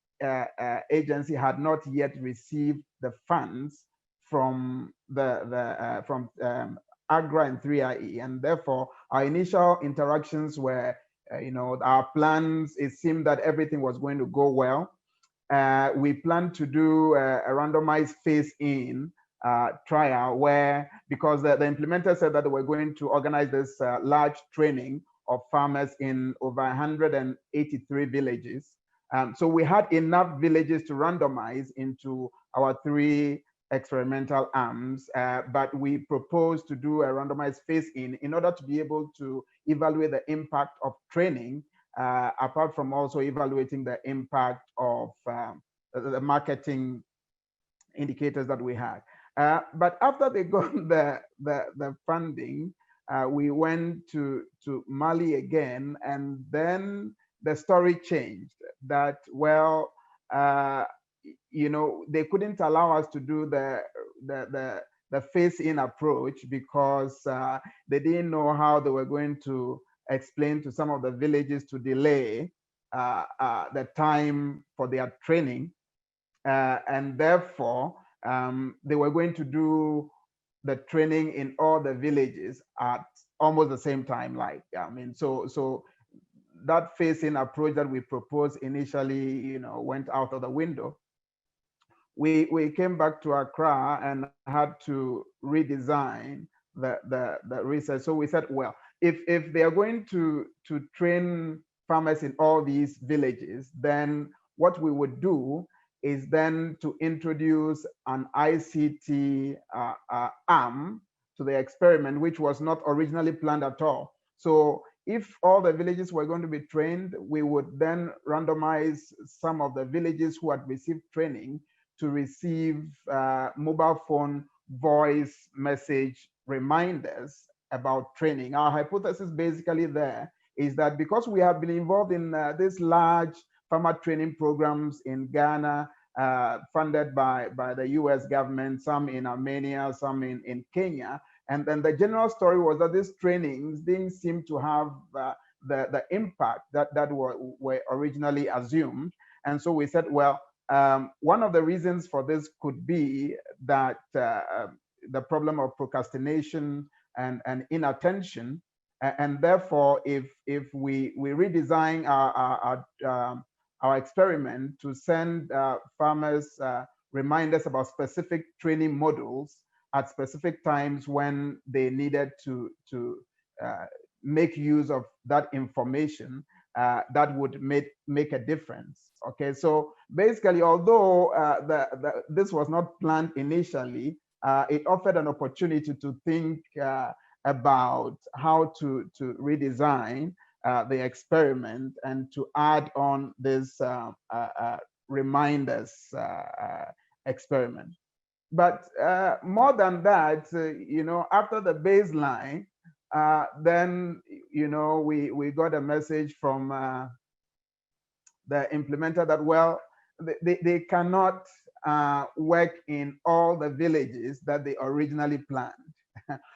[SPEAKER 4] agency had not yet received the funds from IFPRI and IFPRI, and therefore our initial interactions were, our plans. It seemed that everything was going to go well. We planned to do a randomized phase-in trial where, because the implementer said that they were going to organize this large training of farmers in over 183 villages. So we had enough villages to randomize into our 3 experimental arms, but we proposed to do a randomized phase-in order to be able to evaluate the impact of training, apart from also evaluating the impact of the marketing indicators that we had. But after they got the funding, we went to Mali again, and then the story changed. That, well, they couldn't allow us to do the phase-in approach because they didn't know how they were going to explain to some of the villages to delay the time for their training, and therefore they were going to do the training in all the villages at almost the same time. So that phase-in approach that we proposed initially, went out of the window. We came back to Accra and had to redesign the research. So we said, well, if they are going to train farmers in all these villages, then what we would do is then to introduce an ICT arm to the experiment, which was not originally planned at all. So if all the villages were going to be trained, we would then randomize some of the villages who had received training to receive mobile phone voice message reminders about training. Our hypothesis basically there is that because we have been involved in this large farmer training programs in Ghana, funded by the US government, some in Armenia, some in Kenya, and then the general story was that these trainings didn't seem to have the impact that were originally assumed. And so we said, well, One of the reasons for this could be that the problem of procrastination and inattention, and therefore, if we redesign our experiment to send farmers reminders about specific training modules at specific times when they needed to make use of that information, that would make a difference. Okay, so basically, although this was not planned initially, it offered an opportunity to think about how to redesign the experiment and to add on this reminders experiment. But more than that, after the baseline, then we got a message from the implementer that, well, they cannot work in all the villages that they originally planned.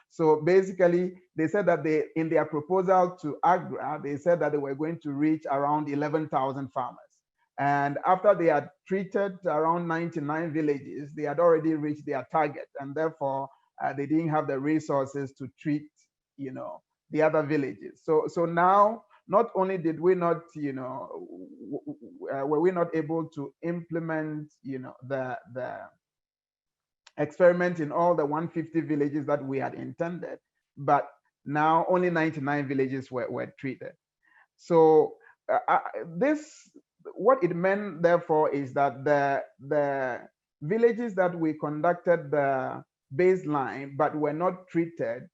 [SPEAKER 4] So basically, they said that in their proposal to AGRA, they said that they were going to reach around 11,000 farmers. And after they had treated around 99 villages, they had already reached their target, and therefore they didn't have the resources to treat, the other villages. So now, not only did we not, were we not able to implement, the experiment in all the 150 villages that we had intended, but now only 99 villages were treated. So what it meant, therefore, is that the villages that we conducted the baseline but were not treated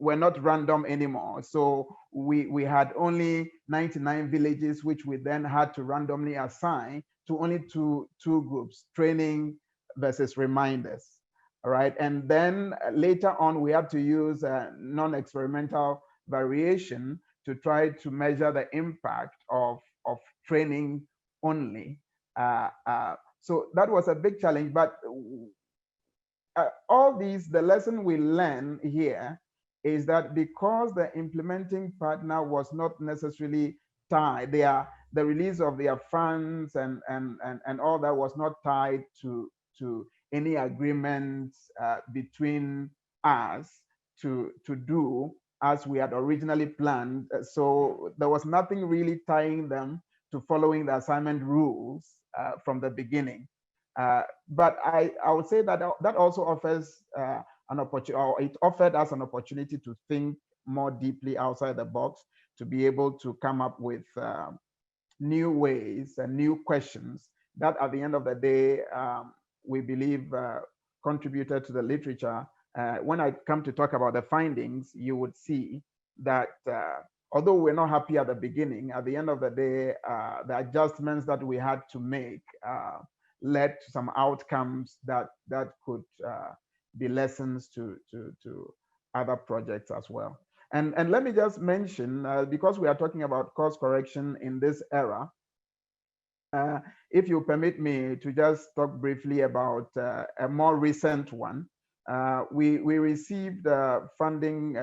[SPEAKER 4] were not random anymore. So we had only 99 villages, which we then had to randomly assign to only two groups, training versus reminders. All right. And then later on, we had to use non-experimental variation to try to measure the impact of training only. So that was a big challenge. But all these, the lesson we learn here is that because the implementing partner was not necessarily tied, the release of their funds and all that was not tied to any agreements between us to do as we had originally planned. So there was nothing really tying them to following the assignment rules from the beginning. But I would say that that also offers an opportunity, or it offered us an opportunity to think more deeply outside the box, to be able to come up with new ways and new questions that at the end of the day, we believe contributed to the literature. When I come to talk about the findings, you would see that although we're not happy at the beginning, at the end of the day, the adjustments that we had to make led to some outcomes that could be lessons to other projects as well. And let me just mention, because we are talking about course correction in this era, if you permit me to just talk briefly about a more recent one. We received funding.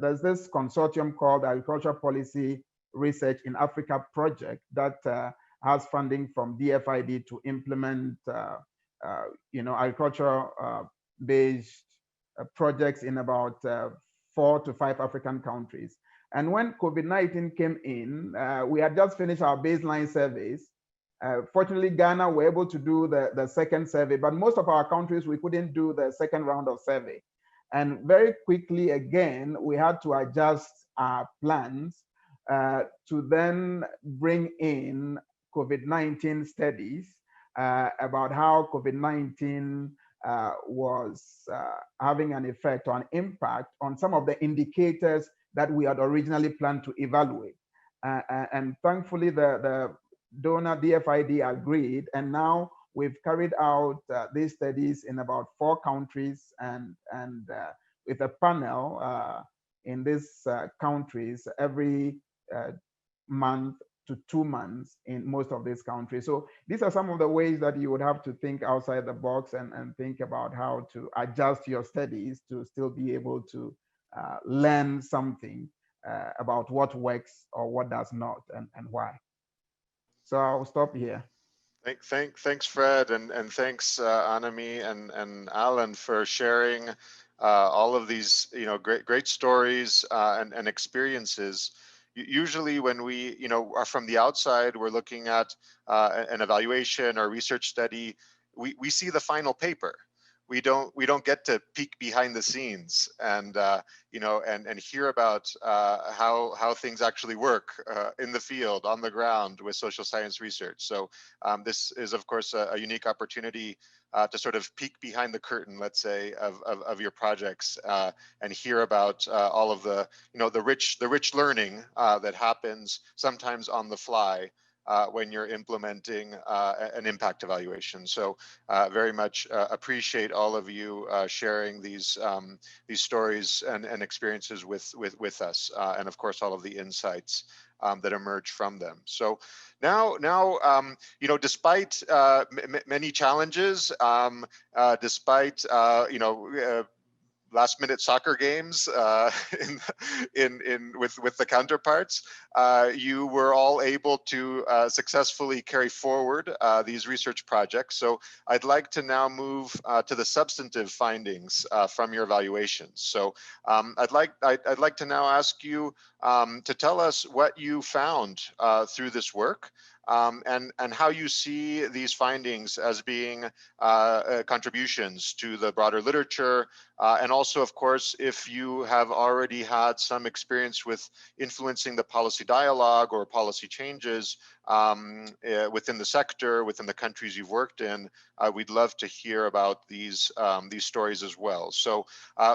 [SPEAKER 4] There's this consortium called Agricultural Policy Research in Africa project that has funding from DFID to implement agricultural-based projects in about 4 to 5 African countries. And when COVID-19 came in, we had just finished our baseline surveys. Fortunately, Ghana were able to do the second survey, but most of our countries, we couldn't do the second round of survey. And very quickly, again, we had to adjust our plans to then bring in COVID-19 studies about how COVID-19 was having an effect or an impact on some of the indicators that we had originally planned to evaluate. And thankfully, the donor DFID agreed, and now we've carried out these studies in about 4 countries and with a panel in these countries every month to 2 months in most of these countries. So these are some of the ways that you would have to think outside the box and think about how to adjust your studies to still be able to learn something about what works or what does not and why. So I'll stop here.
[SPEAKER 1] Thanks, Fred, and thanks, Annemie and Alan, for sharing all of these, great stories and experiences. Usually, when we, are from the outside, we're looking at an evaluation or research study. We see the final paper. We don't get to peek behind the scenes and and hear about how things actually work in the field, on the ground, with social science research. So this is, of course, a unique opportunity to sort of peek behind the curtain, let's say, of your projects and hear about all of the the rich learning that happens sometimes on the fly when you're implementing an impact evaluation. So very much appreciate all of you sharing these stories and experiences with us, and of course all of the insights that emerge from them. So now, despite many challenges, despite last-minute soccer games with the counterparts, you were all able to successfully carry forward these research projects. So I'd like to now move to the substantive findings from your evaluations. So I'd like to now ask you to tell us what you found through this work. And how you see these findings as being contributions to the broader literature, and also, of course, if you have already had some experience with influencing the policy dialogue or policy changes within the sector, within the countries you've worked in, we'd love to hear about these stories as well. So,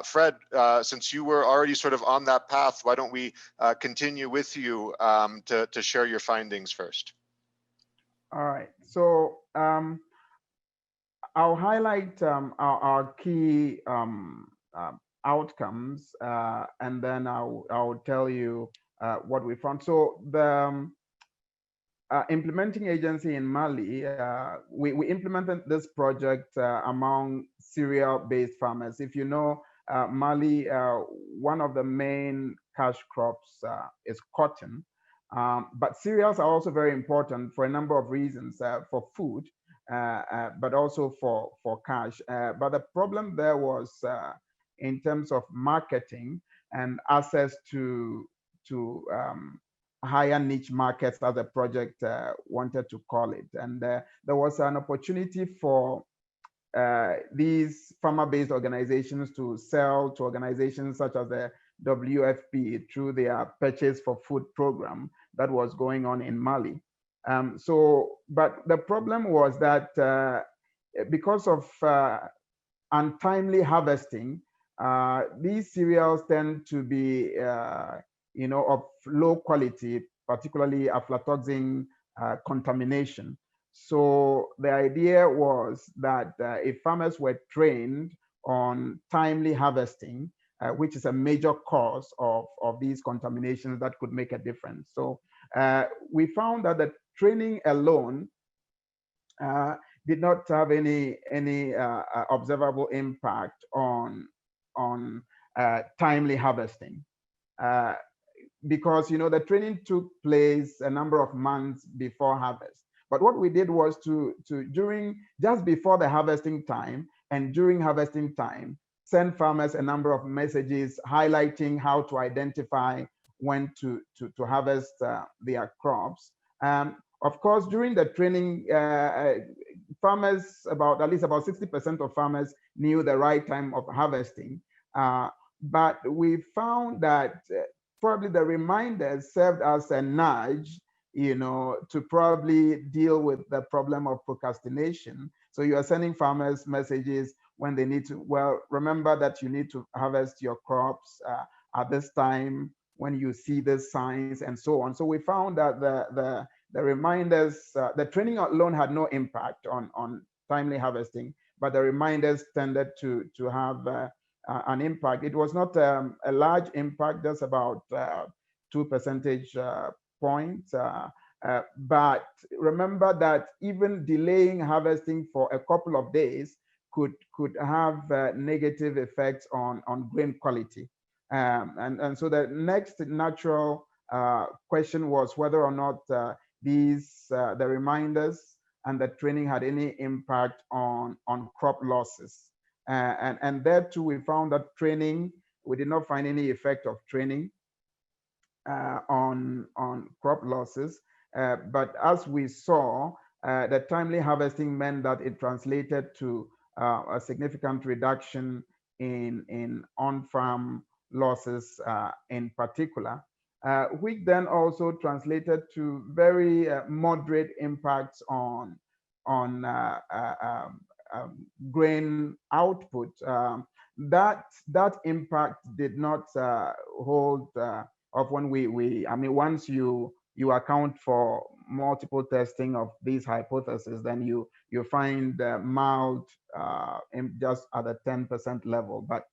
[SPEAKER 1] Fred, since you were already sort of on that path, why don't we continue with you to share your findings first?
[SPEAKER 4] All right. So I'll highlight our key outcomes, and then I'll tell you what we found. So the implementing agency in Mali, we implemented this project among cereal-based farmers. If you know, Mali, one of the main cash crops is cotton. But cereals are also very important for a number of reasons, for food, but also for cash. But the problem there was in terms of marketing and access to higher niche markets, as the project wanted to call it. And there was an opportunity for these farmer-based organizations to sell to organizations such as the WFP through their Purchase for Food program that was going on in Mali. But the problem was that because of untimely harvesting, these cereals tend to be, of low quality, particularly aflatoxin contamination. So the idea was that if farmers were trained on timely harvesting, which is a major cause of these contaminations, that could make a difference. So we found that the training alone did not have any observable impact on timely harvesting, because the training took place a number of months before harvest. But what we did was to just before the harvesting time and during harvesting time, send farmers a number of messages highlighting how to identify when to harvest their crops. Of course, during the training, farmers, at least about 60% of farmers knew the right time of harvesting. But we found that probably the reminders served as a nudge, to probably deal with the problem of procrastination. So you are sending farmers messages when they need to, well, remember that you need to harvest your crops at this time when you see the signs and so on. So we found that the reminders, the training alone had no impact on timely harvesting, but the reminders tended to have an impact. It was not a large impact, just about 2 percentage points. But remember that even delaying harvesting for a couple of days could have negative effects on grain quality. And so the next natural question was whether or not the reminders and the training had any impact on crop losses. And there too, we found that training, we did not find any effect of training on crop losses. But as we saw, the timely harvesting meant that it translated to a significant reduction in on-farm losses in particular, which then also translated to very moderate impacts on grain output. That impact did not hold of when I mean, once you account for multiple testing of these hypotheses, then you find mild just at a 10% level, but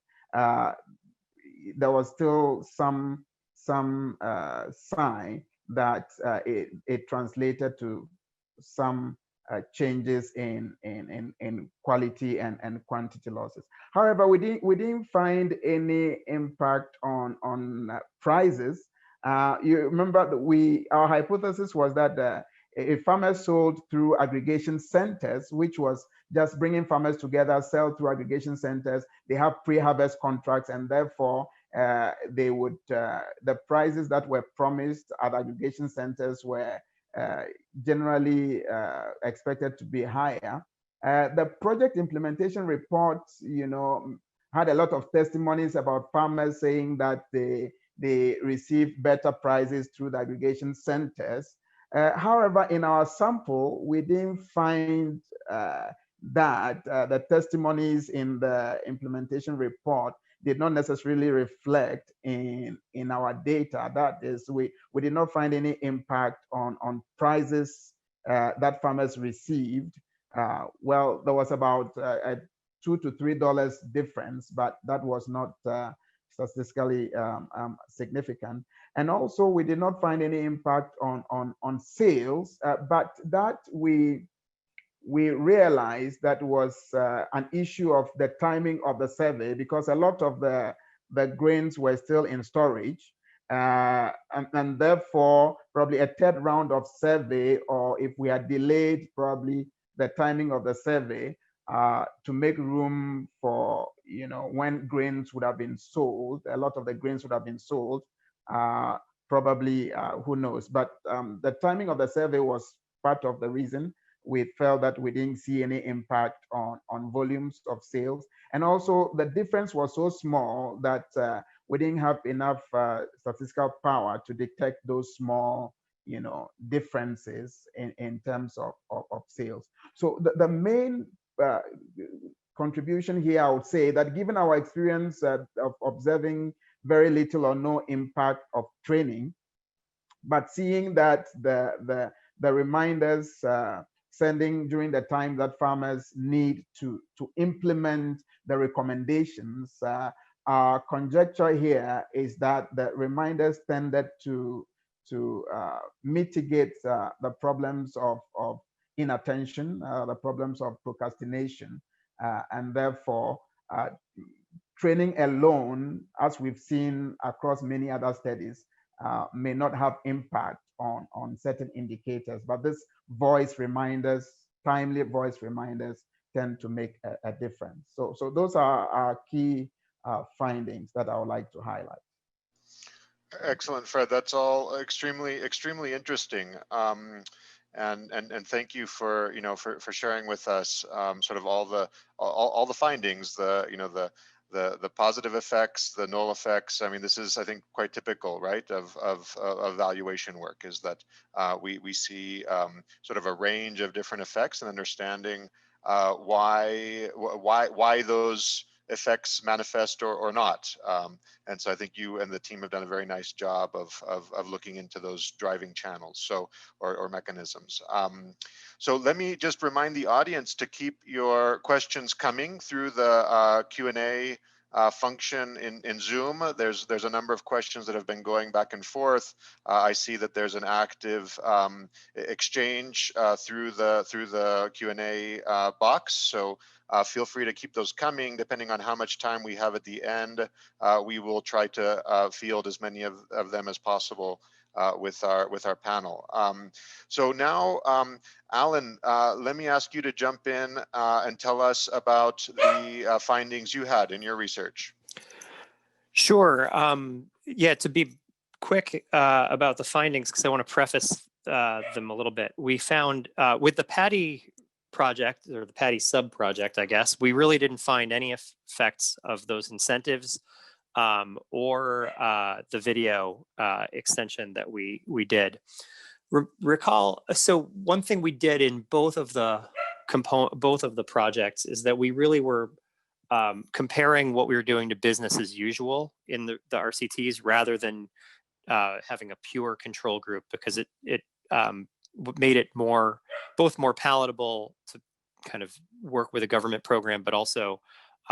[SPEAKER 4] there was still some sign that it translated to some changes in quality and quantity losses. However, we didn't find any impact on prices. You remember that our hypothesis was that if farmers sold through aggregation centers, which was just bringing farmers together, sell through aggregation centers, they have pre-harvest contracts, and therefore they would the prices that were promised at aggregation centers were generally expected to be higher. The project implementation report, had a lot of testimonies about farmers saying that they received better prices through the aggregation centers. However, in our sample, we didn't find that the testimonies in the implementation report did not necessarily reflect in our data. That is, we did not find any impact on prices that farmers received. Well, there was about a $2 to $3 difference, but that was not statistically significant. And also, we did not find any impact on sales, but that we realized that was an issue of the timing of the survey, because a lot of the grains were still in storage. And therefore, probably a third round of survey, or if we had delayed probably the timing of the survey to make room for, when grains would have been sold, a lot of the grains would have been sold, probably, who knows. But the timing of the survey was part of the reason we felt that we didn't see any impact on volumes of sales. And also the difference was so small that we didn't have enough statistical power to detect those small, differences in terms of sales. So the main contribution here, I would say that given our experience of observing very little or no impact of training, but seeing that the reminders sending during the time that farmers need to implement the recommendations, our conjecture here is that the reminders tended to mitigate the problems of inattention, the problems of procrastination, and therefore training alone, as we've seen across many other studies, may not have impact on certain indicators, but this voice reminders, timely voice reminders, tend to make a difference. So those are our key findings that I would like to highlight.
[SPEAKER 1] Excellent, Fred. That's all extremely interesting. And thank you for for sharing with us sort of all the findings, the positive effects, the null effects. I mean, this is, I think, quite typical, right, of evaluation work, is that we see sort of a range of different effects, and understanding why those effects manifest or not. And so I think you and the team have done a very nice job of looking into those driving channels, or mechanisms. So let me just remind the audience to keep your questions coming through the Q&A function in Zoom. There's a number of questions that have been going back and forth. I see that there's an active exchange through the Q&A box. So feel free to keep those coming. Depending on how much time we have at the end, we will try to field as many of them as possible with our panel. So now, Alan, let me ask you to jump in and tell us about the findings you had in your research.
[SPEAKER 5] Sure. Yeah, to be quick about the findings, because I want to preface them a little bit. We found with the PADI project, or the PADI sub-project, I guess, we really didn't find any effects of those incentives or the video extension that we did. Recall, so one thing we did in both of the projects is that we really were comparing what we were doing to business as usual in the RCTs rather than having a pure control group, because it made it both more palatable to kind of work with a government program, but also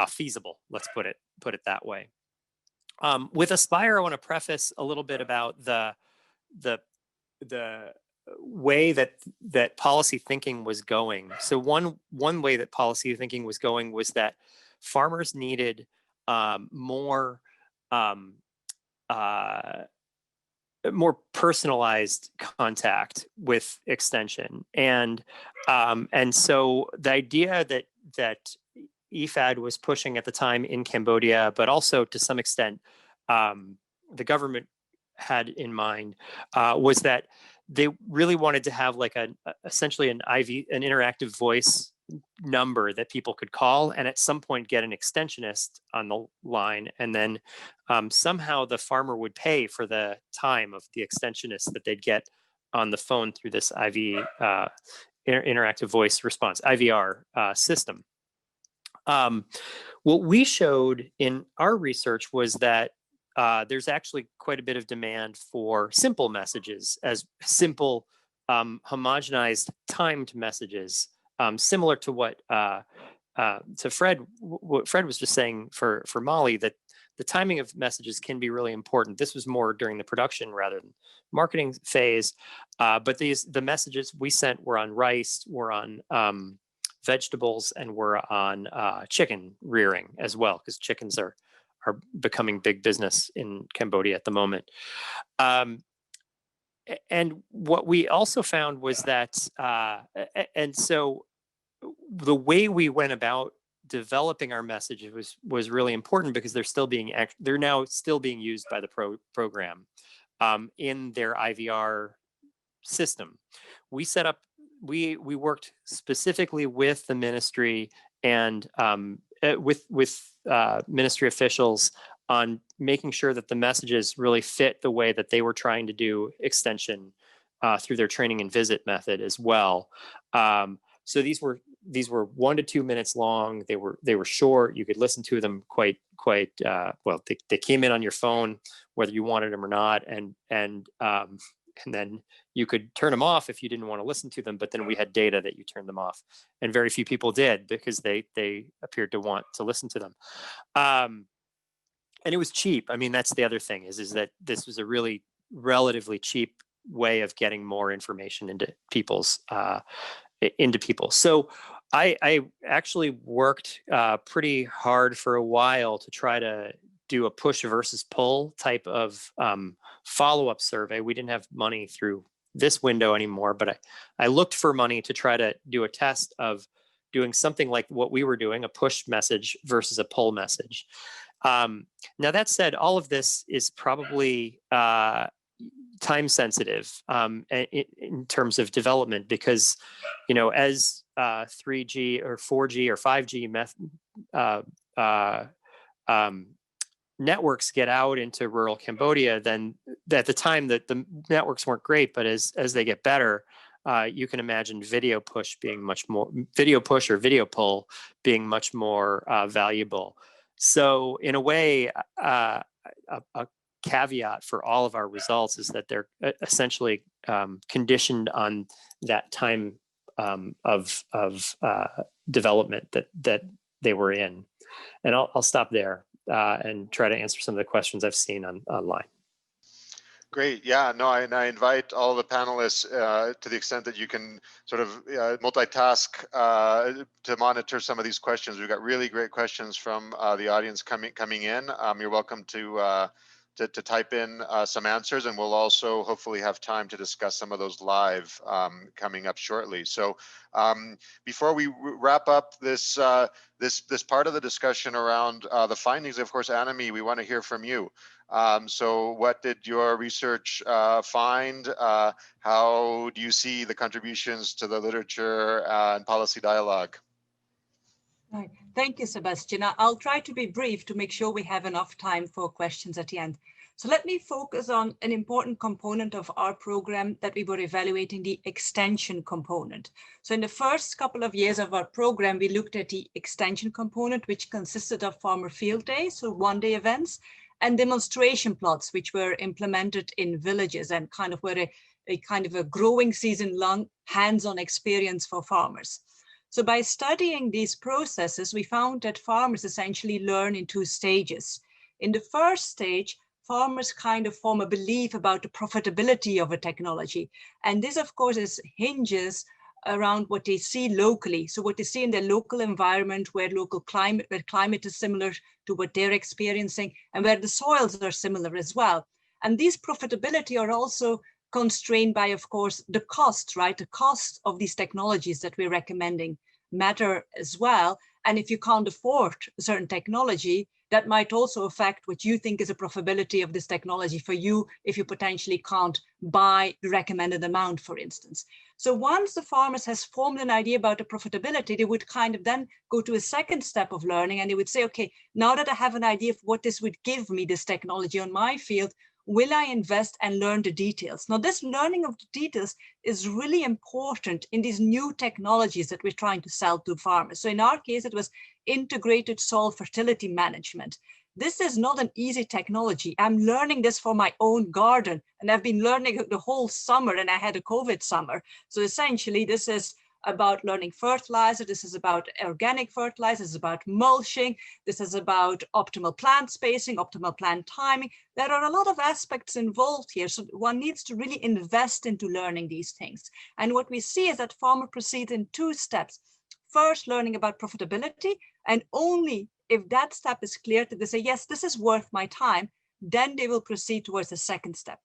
[SPEAKER 5] feasible. Let's put it that way. With ISSER, I want to preface a little bit about the way that policy thinking was going. So one way that policy thinking was going was that farmers needed more personalized contact with extension, and so the idea that IFAD was pushing at the time in Cambodia, but also to some extent the government had in mind, was that they really wanted to have like essentially an interactive voice number that people could call, and at some point get an extensionist on the line, and then somehow the farmer would pay for the time of the extensionist that they'd get on the phone through this interactive voice response, IVR system. What we showed in our research was that there's actually quite a bit of demand for simple messages, as simple homogenized timed messages, similar to what Fred was just saying for Mali, that the timing of messages can be really important. This was more during the production rather than marketing phase, but the messages we sent were on rice, were on vegetables, and were on chicken rearing as well, because chickens are becoming big business in Cambodia at the moment. And what we also found was that, and so the way we went about developing our message was really important, because they're now still being used by the program in their IVR system. We set up, we worked specifically with the ministry and with ministry officials on making sure that the messages really fit the way that they were trying to do extension through their training and visit method as well. So these were 1 to 2 minutes long. They were short. You could listen to them quite well. They came in on your phone whether you wanted them or not, and then you could turn them off if you didn't want to listen to them. But then we had data that you turned them off, and very few people did, because they appeared to want to listen to them. And it was cheap. I mean, that's the other thing is that this was a really relatively cheap way of getting more information into people. So I actually worked pretty hard for a while to try to do a push versus pull type of follow-up survey. We didn't have money through this window anymore, but I looked for money to try to do a test of doing something like what we were doing, a push message versus a pull message. Now that said, all of this is probably time sensitive in terms of development, because, as 3G or 4G or 5G networks get out into rural Cambodia, then at the time that the networks weren't great, but as they get better, you can imagine video push or video pull being much more valuable. So in a way, a caveat for all of our results is that they're essentially conditioned on that time of development that they were in. And I'll stop there and try to answer some of the questions I've seen online.
[SPEAKER 1] Great. Yeah, no, and I invite all the panelists to the extent that you can sort of multitask to monitor some of these questions. We've got really great questions from the audience coming in. You're welcome to to type in some answers, and we'll also hopefully have time to discuss some of those live coming up shortly. So before we wrap up this this part of the discussion around the findings, of course, Annemie, we want to hear from you. So what did your research find? How do you see the contributions to the literature and policy dialogue?
[SPEAKER 3] Right. Thank you, Sebastian. I'll try to be brief to make sure we have enough time for questions at the end. So let me focus on an important component of our program that we were evaluating, the extension component. So in the first couple of years of our program, we looked at the extension component, which consisted of farmer field days, so one-day events, and demonstration plots, which were implemented in villages and kind of were a kind of a growing season-long hands-on experience for farmers. So by studying these processes, we found that farmers essentially learn in two stages. In the first stage, farmers kind of form a belief about the profitability of a technology. And this, of course, hinges around what they see locally. So what they see in their local environment, where climate is similar to what they're experiencing, and where the soils are similar as well. And these profitability are also constrained by, of course, the cost, right? The cost of these technologies that we're recommending matter as well. And if you can't afford a certain technology, that might also affect what you think is a profitability of this technology for you if you potentially can't buy the recommended amount, for instance. So once the farmers has formed an idea about the profitability, they would kind of then go to a second step of learning, and they would say, okay, now that I have an idea of what this would give me, this technology on my field, will I invest and learn the details? Now, this learning of the details is really important in these new technologies that we're trying to sell to farmers. So in our case, it was integrated soil fertility management. This is not an easy technology. I'm learning this for my own garden, and I've been learning the whole summer, and I had a COVID summer. So essentially, this is about learning fertilizer. This is about organic fertilizer. This is about mulching. This is about optimal plant spacing, optimal plant timing. There are a lot of aspects involved here. So one needs to really invest into learning these things. And what we see is that farmer proceeds in two steps. First, learning about profitability, and only if that step is clear, that they say, yes, this is worth my time, then they will proceed towards the second step.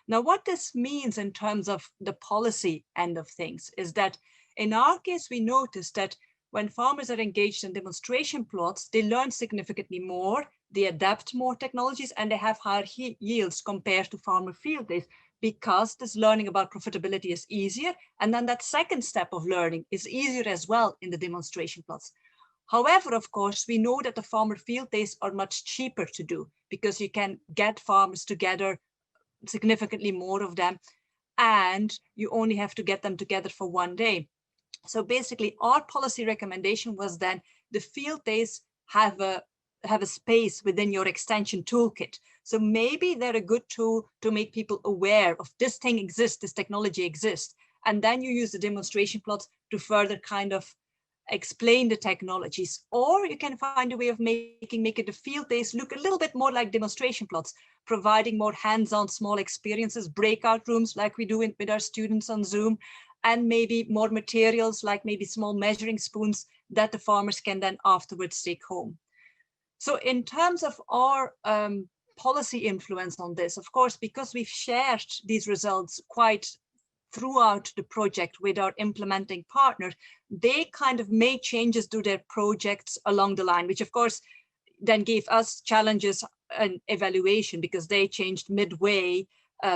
[SPEAKER 3] Now, what this means in terms of the policy end of things is that in our case, we noticed that when farmers are engaged in demonstration plots, they learn significantly more, they adapt more technologies, and they have higher yields compared to farmer field days, because this learning about profitability is easier. And then that second step of learning is easier as well in the demonstration plots. However, of course, we know that the farmer field days are much cheaper to do, because you can get farmers together, significantly more of them, and you only have to get them together for one day. So basically, our policy recommendation was then the field days have a space within your extension toolkit. So maybe they're a good tool to make people aware of this thing exists, this technology exists. And then you use the demonstration plots to further kind of explain the technologies. Or you can find a way of making the field days look a little bit more like demonstration plots, providing more hands-on small experiences, breakout rooms like we do with our students on Zoom, and maybe more materials like maybe small measuring spoons that the farmers can then afterwards take home. So in terms of our policy influence on this, of course, because we've shared these results quite throughout the project with our implementing partner, they kind of made changes to their projects along the line, which of course then gave us challenges and evaluation, because they changed midway,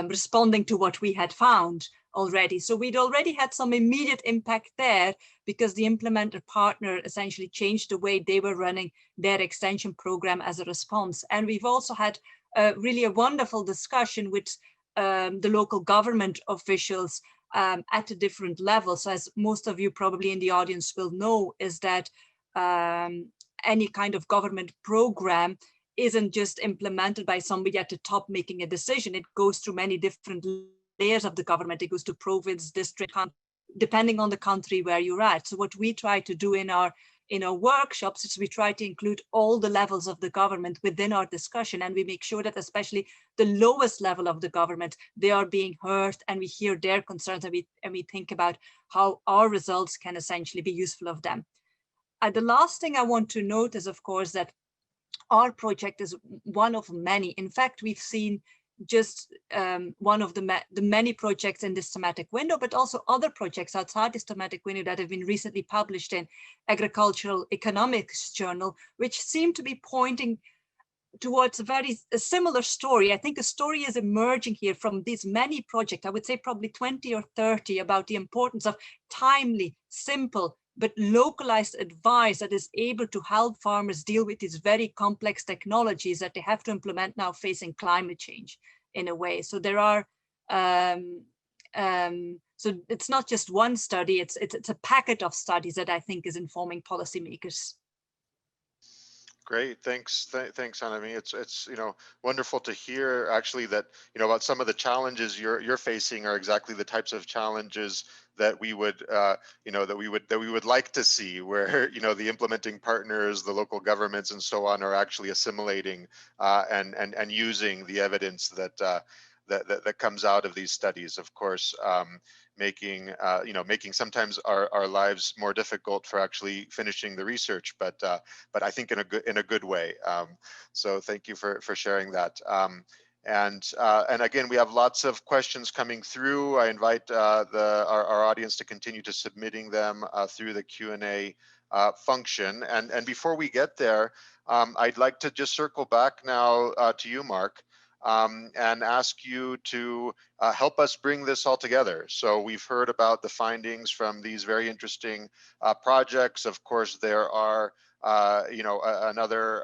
[SPEAKER 3] responding to what we had found already. So we'd already had some immediate impact there, because the implementer partner essentially changed the way they were running their extension program as a response. And we've also had really a wonderful discussion with the local government officials at the different levels. So as most of you probably in the audience will know, is that any kind of government program isn't just implemented by somebody at the top making a decision. It goes through many different layers of the government. It goes to province, district, depending on the country where you're at. So what we try to do in our workshops is we try to include all the levels of the government within our discussion, and we make sure that especially the lowest level of the government, they are being heard, and we hear their concerns, and we think about how our results can essentially be useful of them. The last thing I want to note is, of course, that our project is one of many. In fact, we've seen just one of the many projects in this thematic window, but also other projects outside this thematic window that have been recently published in Agricultural Economics Journal, which seem to be pointing towards a similar story. I think a story is emerging here from these many projects, I would say probably 20 or 30, about the importance of timely, simple, but localized advice that is able to help farmers deal with these very complex technologies that they have to implement now facing climate change in a way. So there are, so it's not just one study, it's a packet of studies that I think is informing policymakers.
[SPEAKER 1] Great, thanks, thanks, Annemie. It's wonderful to hear actually that about some of the challenges you're facing are exactly the types of challenges that we would that we would like to see, where the implementing partners, the local governments, and so on are actually assimilating and using the evidence that that comes out of these studies. Of course, making sometimes our lives more difficult for actually finishing the research, but I think in a good way. So thank you for sharing that. And again, we have lots of questions coming through. I invite our audience to continue to submitting them through the Q&A function. And before we get there, I'd like to just circle back now to you, Mark, and ask you to help us bring this all together. So we've heard about the findings from these very interesting projects. Of course, there are another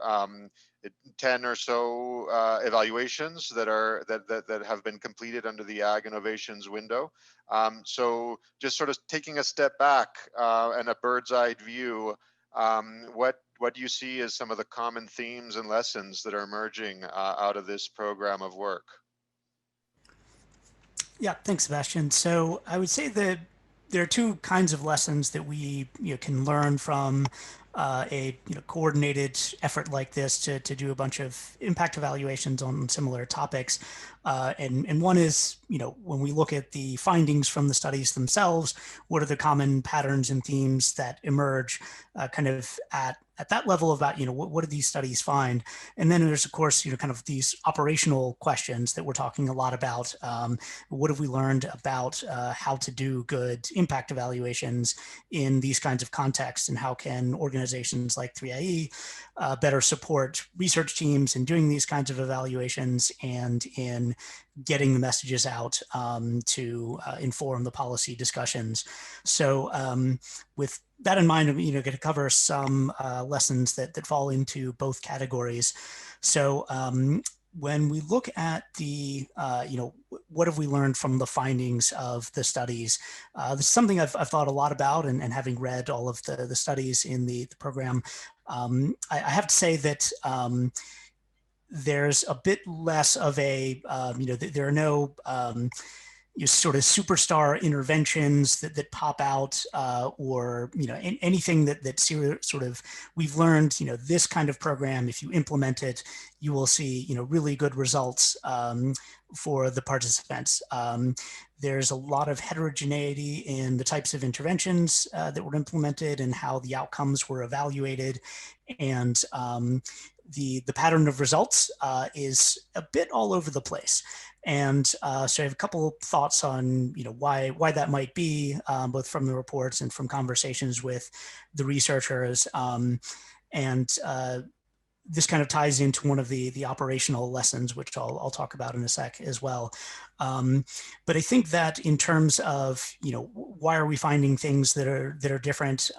[SPEAKER 1] 10 or so evaluations that have been completed under the Ag Innovations window. So just sort of taking a step back and a bird's eye view, what do you see as some of the common themes and lessons that are emerging out of this program of work?
[SPEAKER 2] Yeah, thanks, Sebastian. So I would say that there are two kinds of lessons that we can learn from a coordinated effort like this to do a bunch of impact evaluations on similar topics. And one is, when we look at the findings from the studies themselves, what are the common patterns and themes that emerge kind of at that level about, what do these studies find? And then there's, of course, kind of these operational questions that we're talking a lot about. What have we learned about how to do good impact evaluations in these kinds of contexts, and how can organizations like 3IE better support research teams in doing these kinds of evaluations and in getting the messages out to inform the policy discussions. So with that in mind, I'm going to cover some lessons that fall into both categories. So when we look at the, what have we learned from the findings of the studies? This is something I've thought a lot about, and having read all of the studies in the program, I have to say that there's a bit less of a, there are no sort of superstar interventions that pop out, or anything that sort of we've learned. This kind of program, if you implement it, you will see really good results for the participants. There's a lot of heterogeneity in the types of interventions that were implemented and how the outcomes were evaluated, and the pattern of results is a bit all over the place. And so I have a couple of thoughts on why that might be, both from the reports and from conversations with the researchers. And this kind of ties into one of the operational lessons, which I'll talk about in a sec as well. But I think that in terms of why are we finding things that are different,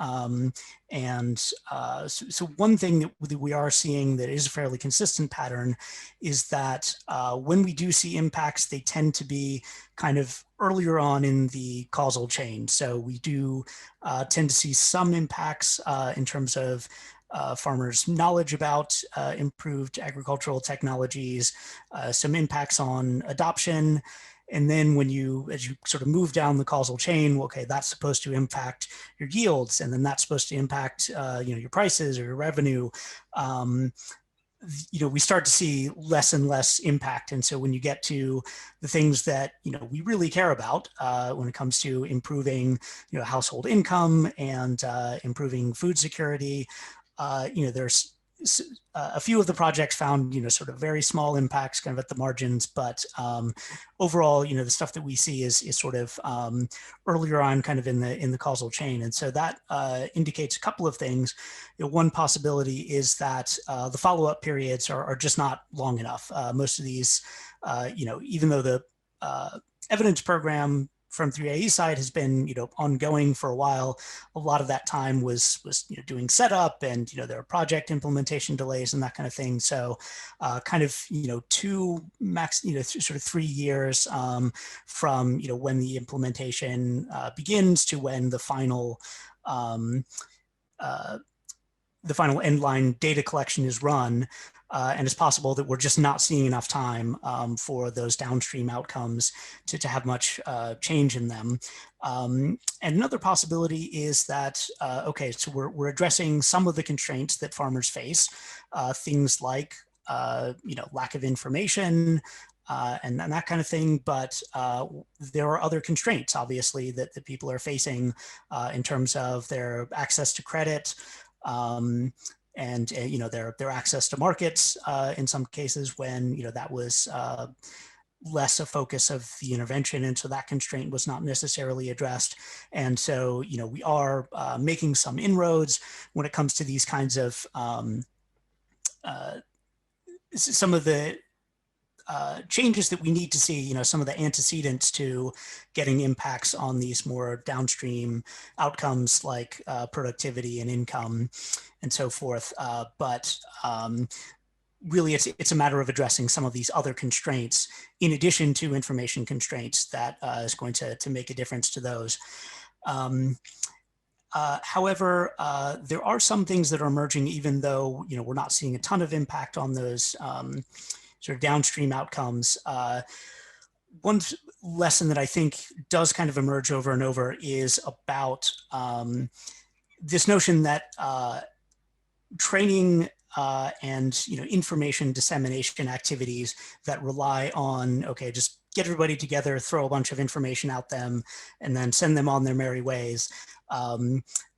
[SPEAKER 2] so one thing that we are seeing that is a fairly consistent pattern is that when we do see impacts, they tend to be kind of earlier on in the causal chain. So we do tend to see some impacts in terms of farmers' knowledge about improved agricultural technologies, some impacts on adoption. And then as you sort of move down the causal chain, okay, that's supposed to impact your yields, and then that's supposed to impact your prices or your revenue. We start to see less and less impact. And so when you get to the things that we really care about when it comes to improving household income and improving food security, there's a few of the projects found, sort of very small impacts kind of at the margins, but overall, the stuff that we see is sort of earlier on kind of in the causal chain. And so that indicates a couple of things. One possibility is that the follow-up periods are just not long enough. Most of these, even though the evidence program from 3AE side has been, ongoing for a while, a lot of that time was doing setup, and there are project implementation delays and that kind of thing. So, kind of 2 max, sort of 3 years from when the implementation begins to when the final end-line data collection is run. And it's possible that we're just not seeing enough time for those downstream outcomes to have much change in them. And another possibility is that, okay, so we're addressing some of the constraints that farmers face, things like, lack of information, and that kind of thing. But there are other constraints, obviously, that people are facing in terms of their access to credit, and their access to markets in some cases when that was less a focus of the intervention, and so that constraint was not necessarily addressed. And so we are making some inroads when it comes to these kinds of some of the changes that we need to see, some of the antecedents to getting impacts on these more downstream outcomes like productivity and income and so forth. But really, it's a matter of addressing some of these other constraints in addition to information constraints that is going to make a difference to those. However, there are some things that are emerging, even though we're not seeing a ton of impact on those sort of downstream outcomes. One lesson that I think does kind of emerge over and over is about this notion that training and information dissemination activities that rely on, okay, just get everybody together, throw a bunch of information at them, and then send them on their merry ways.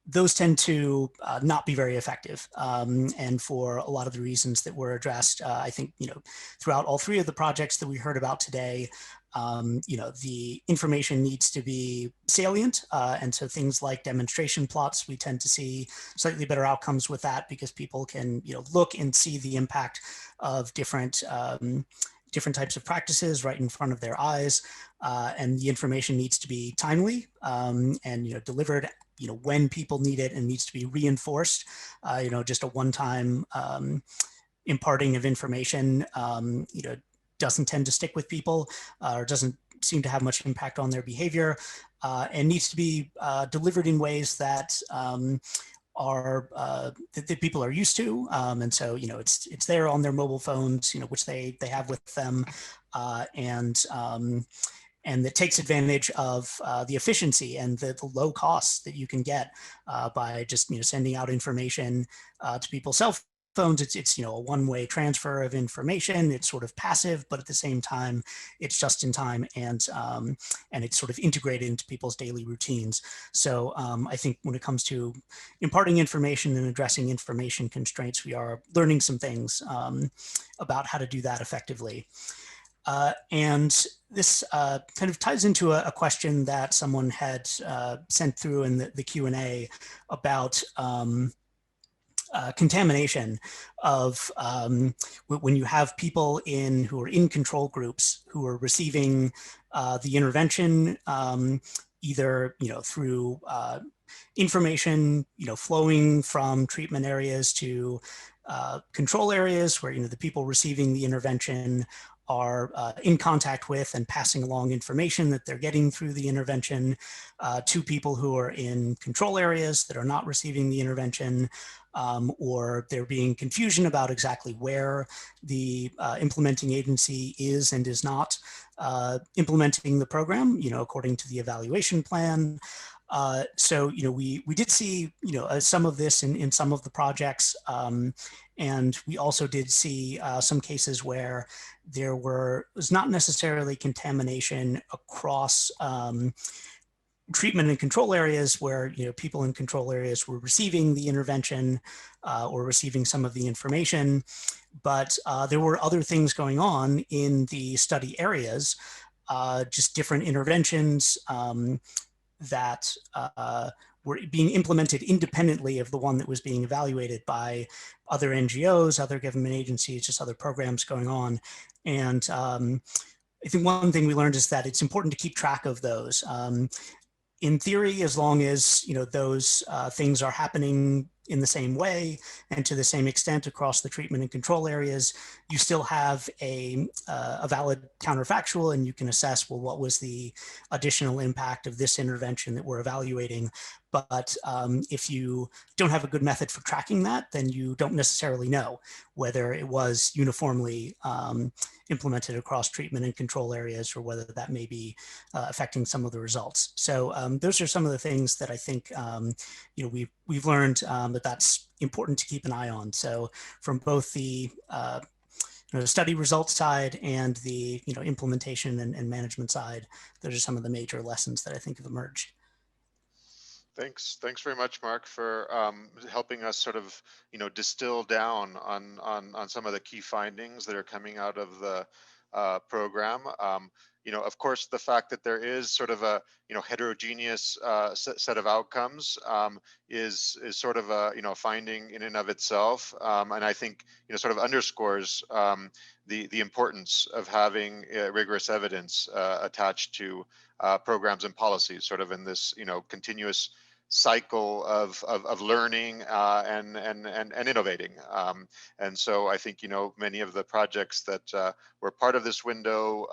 [SPEAKER 2] Those tend to not be very effective. And for a lot of the reasons that were addressed, I think, throughout all 3 of the projects that we heard about today, the information needs to be salient. And so things like demonstration plots, we tend to see slightly better outcomes with that because people can, look and see the impact of different types of practices right in front of their eyes. And the information needs to be timely and, delivered when people need it, and needs to be reinforced. Just a one-time imparting of information, doesn't tend to stick with people or doesn't seem to have much impact on their behavior, and needs to be delivered in ways that are that people are used to, and so it's there on their mobile phones, which they have with them, and that takes advantage of the efficiency and the low costs that you can get by just sending out information to people's cell phones. It's a one-way transfer of information. It's sort of passive, but at the same time, it's just in time, and it's sort of integrated into people's daily routines. So I think when it comes to imparting information and addressing information constraints, we are learning some things about how to do that effectively. And this kind of ties into a question that someone had sent through in the Q&A about contamination of when you have people who are in control groups who are receiving the intervention, either through information flowing from treatment areas to control areas where the people receiving the intervention are in contact with and passing along information that they're getting through the intervention to people who are in control areas that are not receiving the intervention, or there being confusion about exactly where the implementing agency is and is not implementing the program, according to the evaluation plan. So, we did see, some of this in some of the projects, and we also did see some cases where there was not necessarily contamination across treatment and control areas where people in control areas were receiving the intervention or receiving some of the information, but there were other things going on in the study areas, just different interventions that were being implemented independently of the one that was being evaluated by other NGOs, other government agencies, just other programs going on. And I think one thing we learned is that it's important to keep track of those. In theory, as long as those things are happening in the same way and to the same extent across the treatment and control areas, you still have a valid counterfactual, and you can assess, well, what was the additional impact of this intervention that we're evaluating? But if you don't have a good method for tracking that, then you don't necessarily know whether it was uniformly implemented across treatment and control areas, or whether that may be affecting some of the results. So those are some of the things that I think we've learned that that's important to keep an eye on. So from both the study results side and the implementation and management side, those are some of the major lessons that I think have emerged.
[SPEAKER 1] Thanks very much, Mark, for helping us sort of distill down on some of the key findings that are coming out of the program. Of course, the fact that there is sort of a heterogeneous set of outcomes is sort of a finding in and of itself, and I think sort of underscores the importance of having rigorous evidence attached to programs and policies, sort of in this continuous cycle of learning and innovating. And so I think many of the projects that were part of this window,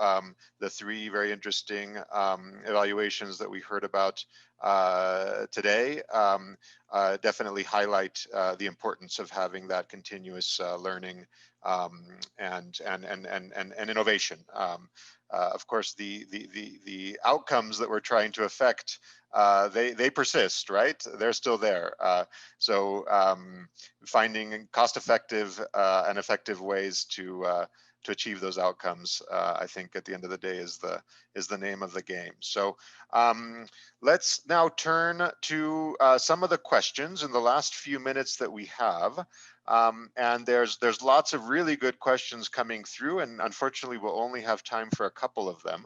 [SPEAKER 1] the three very interesting evaluations that we heard about today, definitely highlight the importance of having that continuous learning and innovation. Of course, the outcomes that we're trying to affect, they persist, right? They're still there. So finding cost-effective and effective ways to achieve those outcomes, I think at the end of the day is the name of the game. So let's now turn to some of the questions in the last few minutes that we have. And there's lots of really good questions coming through, and unfortunately we'll only have time for a couple of them.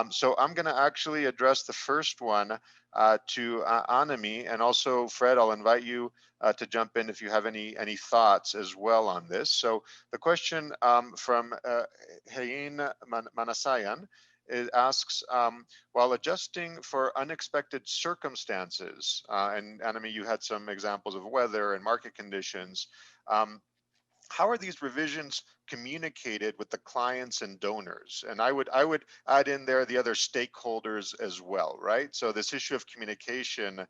[SPEAKER 1] So I'm going to actually address the first one to Annemie, and also Fred, I'll invite you to jump in if you have any thoughts as well on this. So the question from Hein Manasayan asks, while adjusting for unexpected circumstances, and Annemie, you had some examples of weather and market conditions, how are these revisions communicated with the clients and donors? And I would add in there the other stakeholders as well, right? So this issue of communication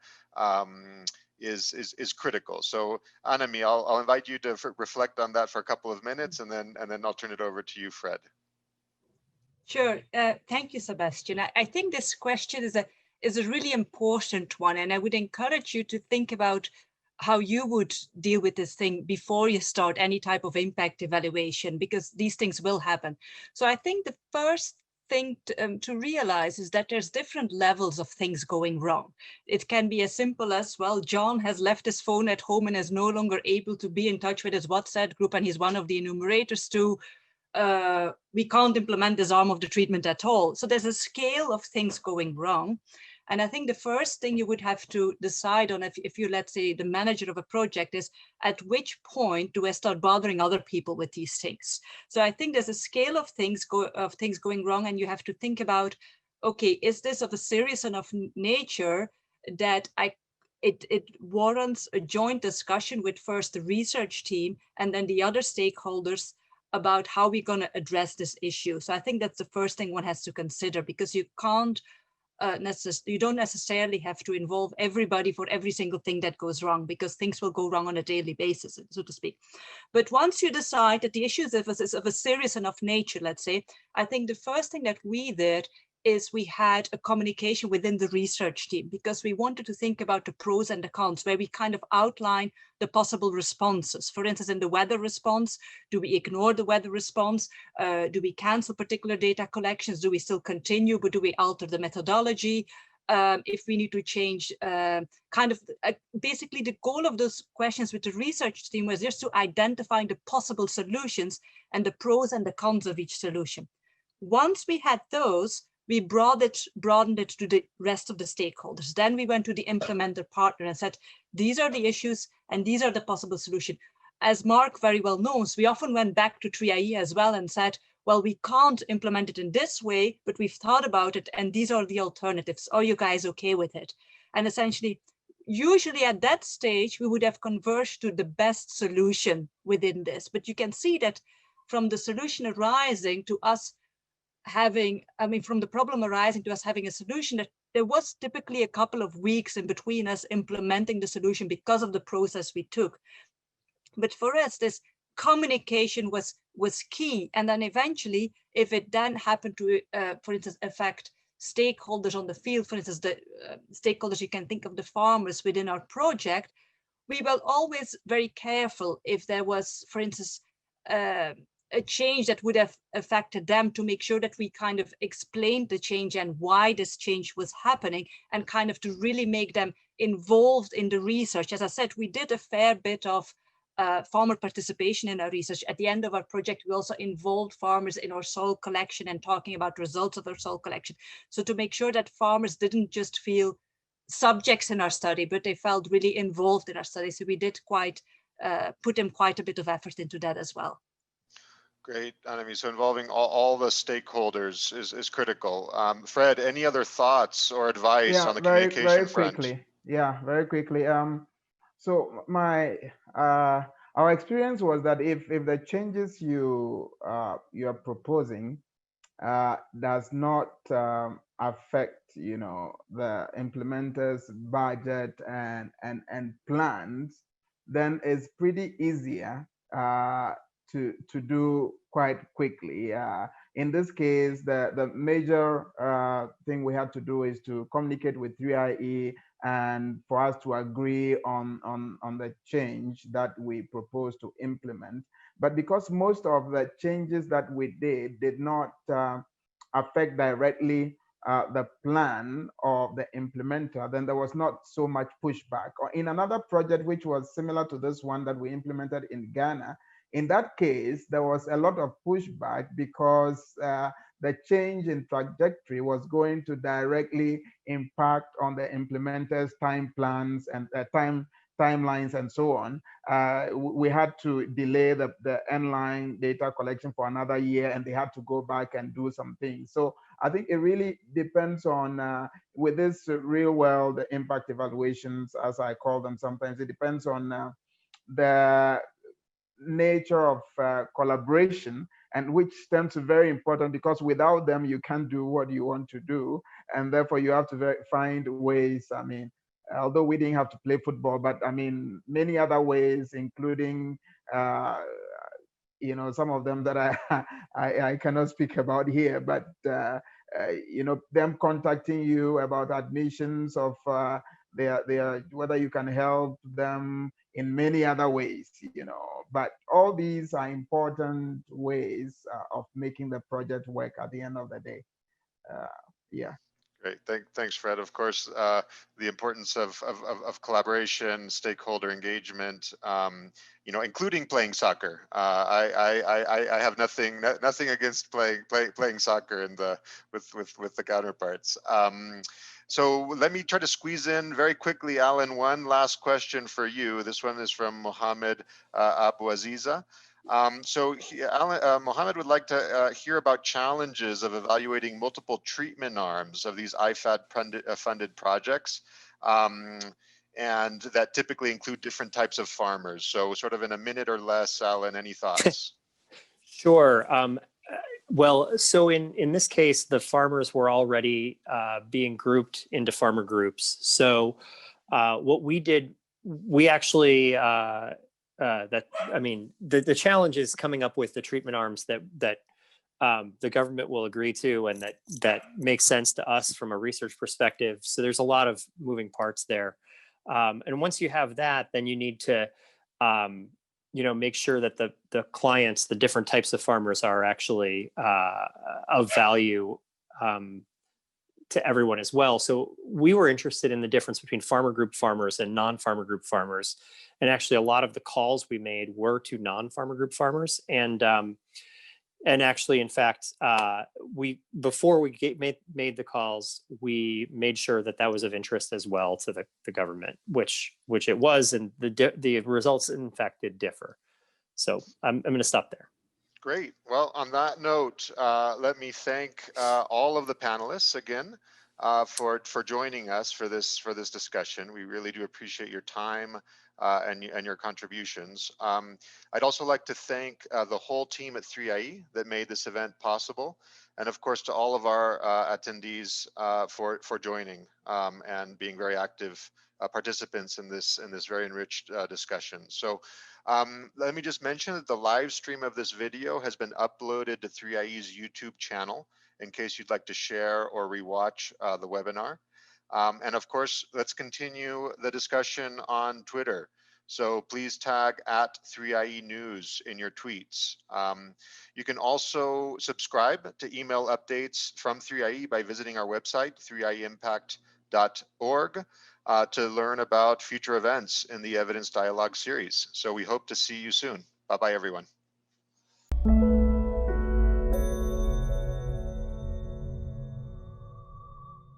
[SPEAKER 1] is critical. So Annemie, I'll invite you to reflect on that for a couple of minutes, and then I'll turn it over to you, Fred.
[SPEAKER 3] Sure. Thank you, Sebastian. I think this question is a really important one, and I would encourage you to think about how you would deal with this thing before you start any type of impact evaluation, because these things will happen. So I think the first thing to realize is that there's different levels of things going wrong. It can be as simple as, well, John has left his phone at home and is no longer able to be in touch with his WhatsApp group, and he's one of the enumerators too. We can't implement this arm of the treatment at all. So there's a scale of things going wrong. And I think the first thing you would have to decide on, if you're, let's say, the manager of a project, is at which point do I start bothering other people with these things? So I think there's a scale of things going wrong, and you have to think about, okay, is this of a serious enough nature that it warrants a joint discussion with first the research team and then the other stakeholders about how we're going to address this issue. So I think that's the first thing one has to consider, because you can't you don't necessarily have to involve everybody for every single thing that goes wrong, because things will go wrong on a daily basis, so to speak. But once you decide that the issue is of a serious enough nature, let's say, I think the first thing that we did is we had a communication within the research team, because we wanted to think about the pros and the cons, where we kind of outline the possible responses. For instance, in the weather response, do we ignore the weather response? Do we cancel particular data collections? Do we still continue, but do we alter the methodology? if we need to change basically the goal of those questions with the research team was just to identify the possible solutions and the pros and the cons of each solution. Once we had those, we broadened it to the rest of the stakeholders. Then we went to the implementer partner and said, these are the issues and these are the possible solutions. As Mark very well knows, we often went back to IIIE as well and said, well, we can't implement it in this way, but we've thought about it and these are the alternatives. Are you guys okay with it? And essentially, usually at that stage, we would have converged to the best solution within this. But you can see that from the solution arising to us having, from the problem arising to us having a solution, that there was typically a couple of weeks in between us implementing the solution because of the process we took. But for us, this communication was key. And then eventually, if it then happened to, for instance, affect stakeholders on the field, for instance, the stakeholders, you can think of the farmers within our project, we were always very careful if there was, for instance, a change that would have affected them, to make sure that we kind of explained the change and why this change was happening, and kind of to really make them involved in the research. As I said, we did a fair bit of farmer participation in our research. At the end of our project, we also involved farmers in our soil collection and talking about results of our soil collection. So to make sure that farmers didn't just feel subjects in our study, but they felt really involved in our study. So we did put in quite a bit of effort into that as well.
[SPEAKER 1] Great, Annemie. So involving all the stakeholders is critical. Fred, any other thoughts or advice on the communication front?
[SPEAKER 4] Quickly. Yeah, very quickly. So our experience was that if the changes you are proposing does not affect the implementers' budget and plans, then it's pretty easier to do quite quickly. In this case, the major thing we had to do is to communicate with IIIE and for us to agree on the change that we propose to implement. But because most of the changes that we did not affect directly the plan of the implementer, then there was not so much pushback. Or in another project, which was similar to this one that we implemented in Ghana, in that case, there was a lot of pushback because the change in trajectory was going to directly impact on the implementers' time plans and timelines and so on. We had to delay the inline data collection for another year, and they had to go back and do some things. So I think it really depends on, with this real world impact evaluations, as I call them sometimes, it depends on the nature of collaboration, and which tends to be very important, because without them you can't do what you want to do, and therefore you have to find ways. I mean, although we didn't have to play football, but I mean many other ways, including some of them that I cannot speak about here, but them contacting you about admissions of their whether you can help them in many other ways, but all these are important ways of making the project work at the end of the day. Yeah.
[SPEAKER 1] Great, thanks, Fred. Of course, the importance of collaboration, stakeholder engagement, including playing soccer. I have nothing against playing soccer with the counterparts. So let me try to squeeze in very quickly, Alan, one last question for you. This one is from Mohammed Abu Aziza. Mohammed would like to hear about challenges of evaluating multiple treatment arms of these IFAD funded projects, and that typically include different types of farmers. So sort of in a minute or less, Alan, any thoughts?
[SPEAKER 5] Sure. Well, so in this case, the farmers were already being grouped into farmer groups. So what we did, we actually, the challenge is coming up with the treatment arms that the government will agree to, and that makes sense to us from a research perspective. So there's a lot of moving parts there. And once you have that, then you need to make sure that the clients, the different types of farmers, are actually of value to everyone as well. So we were interested in the difference between farmer group farmers and non-farmer group farmers. And actually a lot of the calls we made were to non-farmer group farmers. And actually, in fact, before we made the calls, we made sure that that was of interest as well to the government, which it was, and the results in fact did differ. So I'm going to stop there.
[SPEAKER 1] Great. Well, on that note, let me thank all of the panelists again for joining us for this discussion. We really do appreciate your time and your contributions. I'd also like to thank the whole team at 3IE that made this event possible, and of course to all of our attendees for joining and being very active participants in this very enriched discussion. So let me just mention that the live stream of this video has been uploaded to 3IE's YouTube channel in case you'd like to share or rewatch the webinar. And of course, let's continue the discussion on Twitter. So please tag at 3IE News in your tweets. You can also subscribe to email updates from 3IE by visiting our website, 3ieimpact.org, to learn about future events in the Evidence Dialogue series. So we hope to see you soon. Bye-bye, everyone.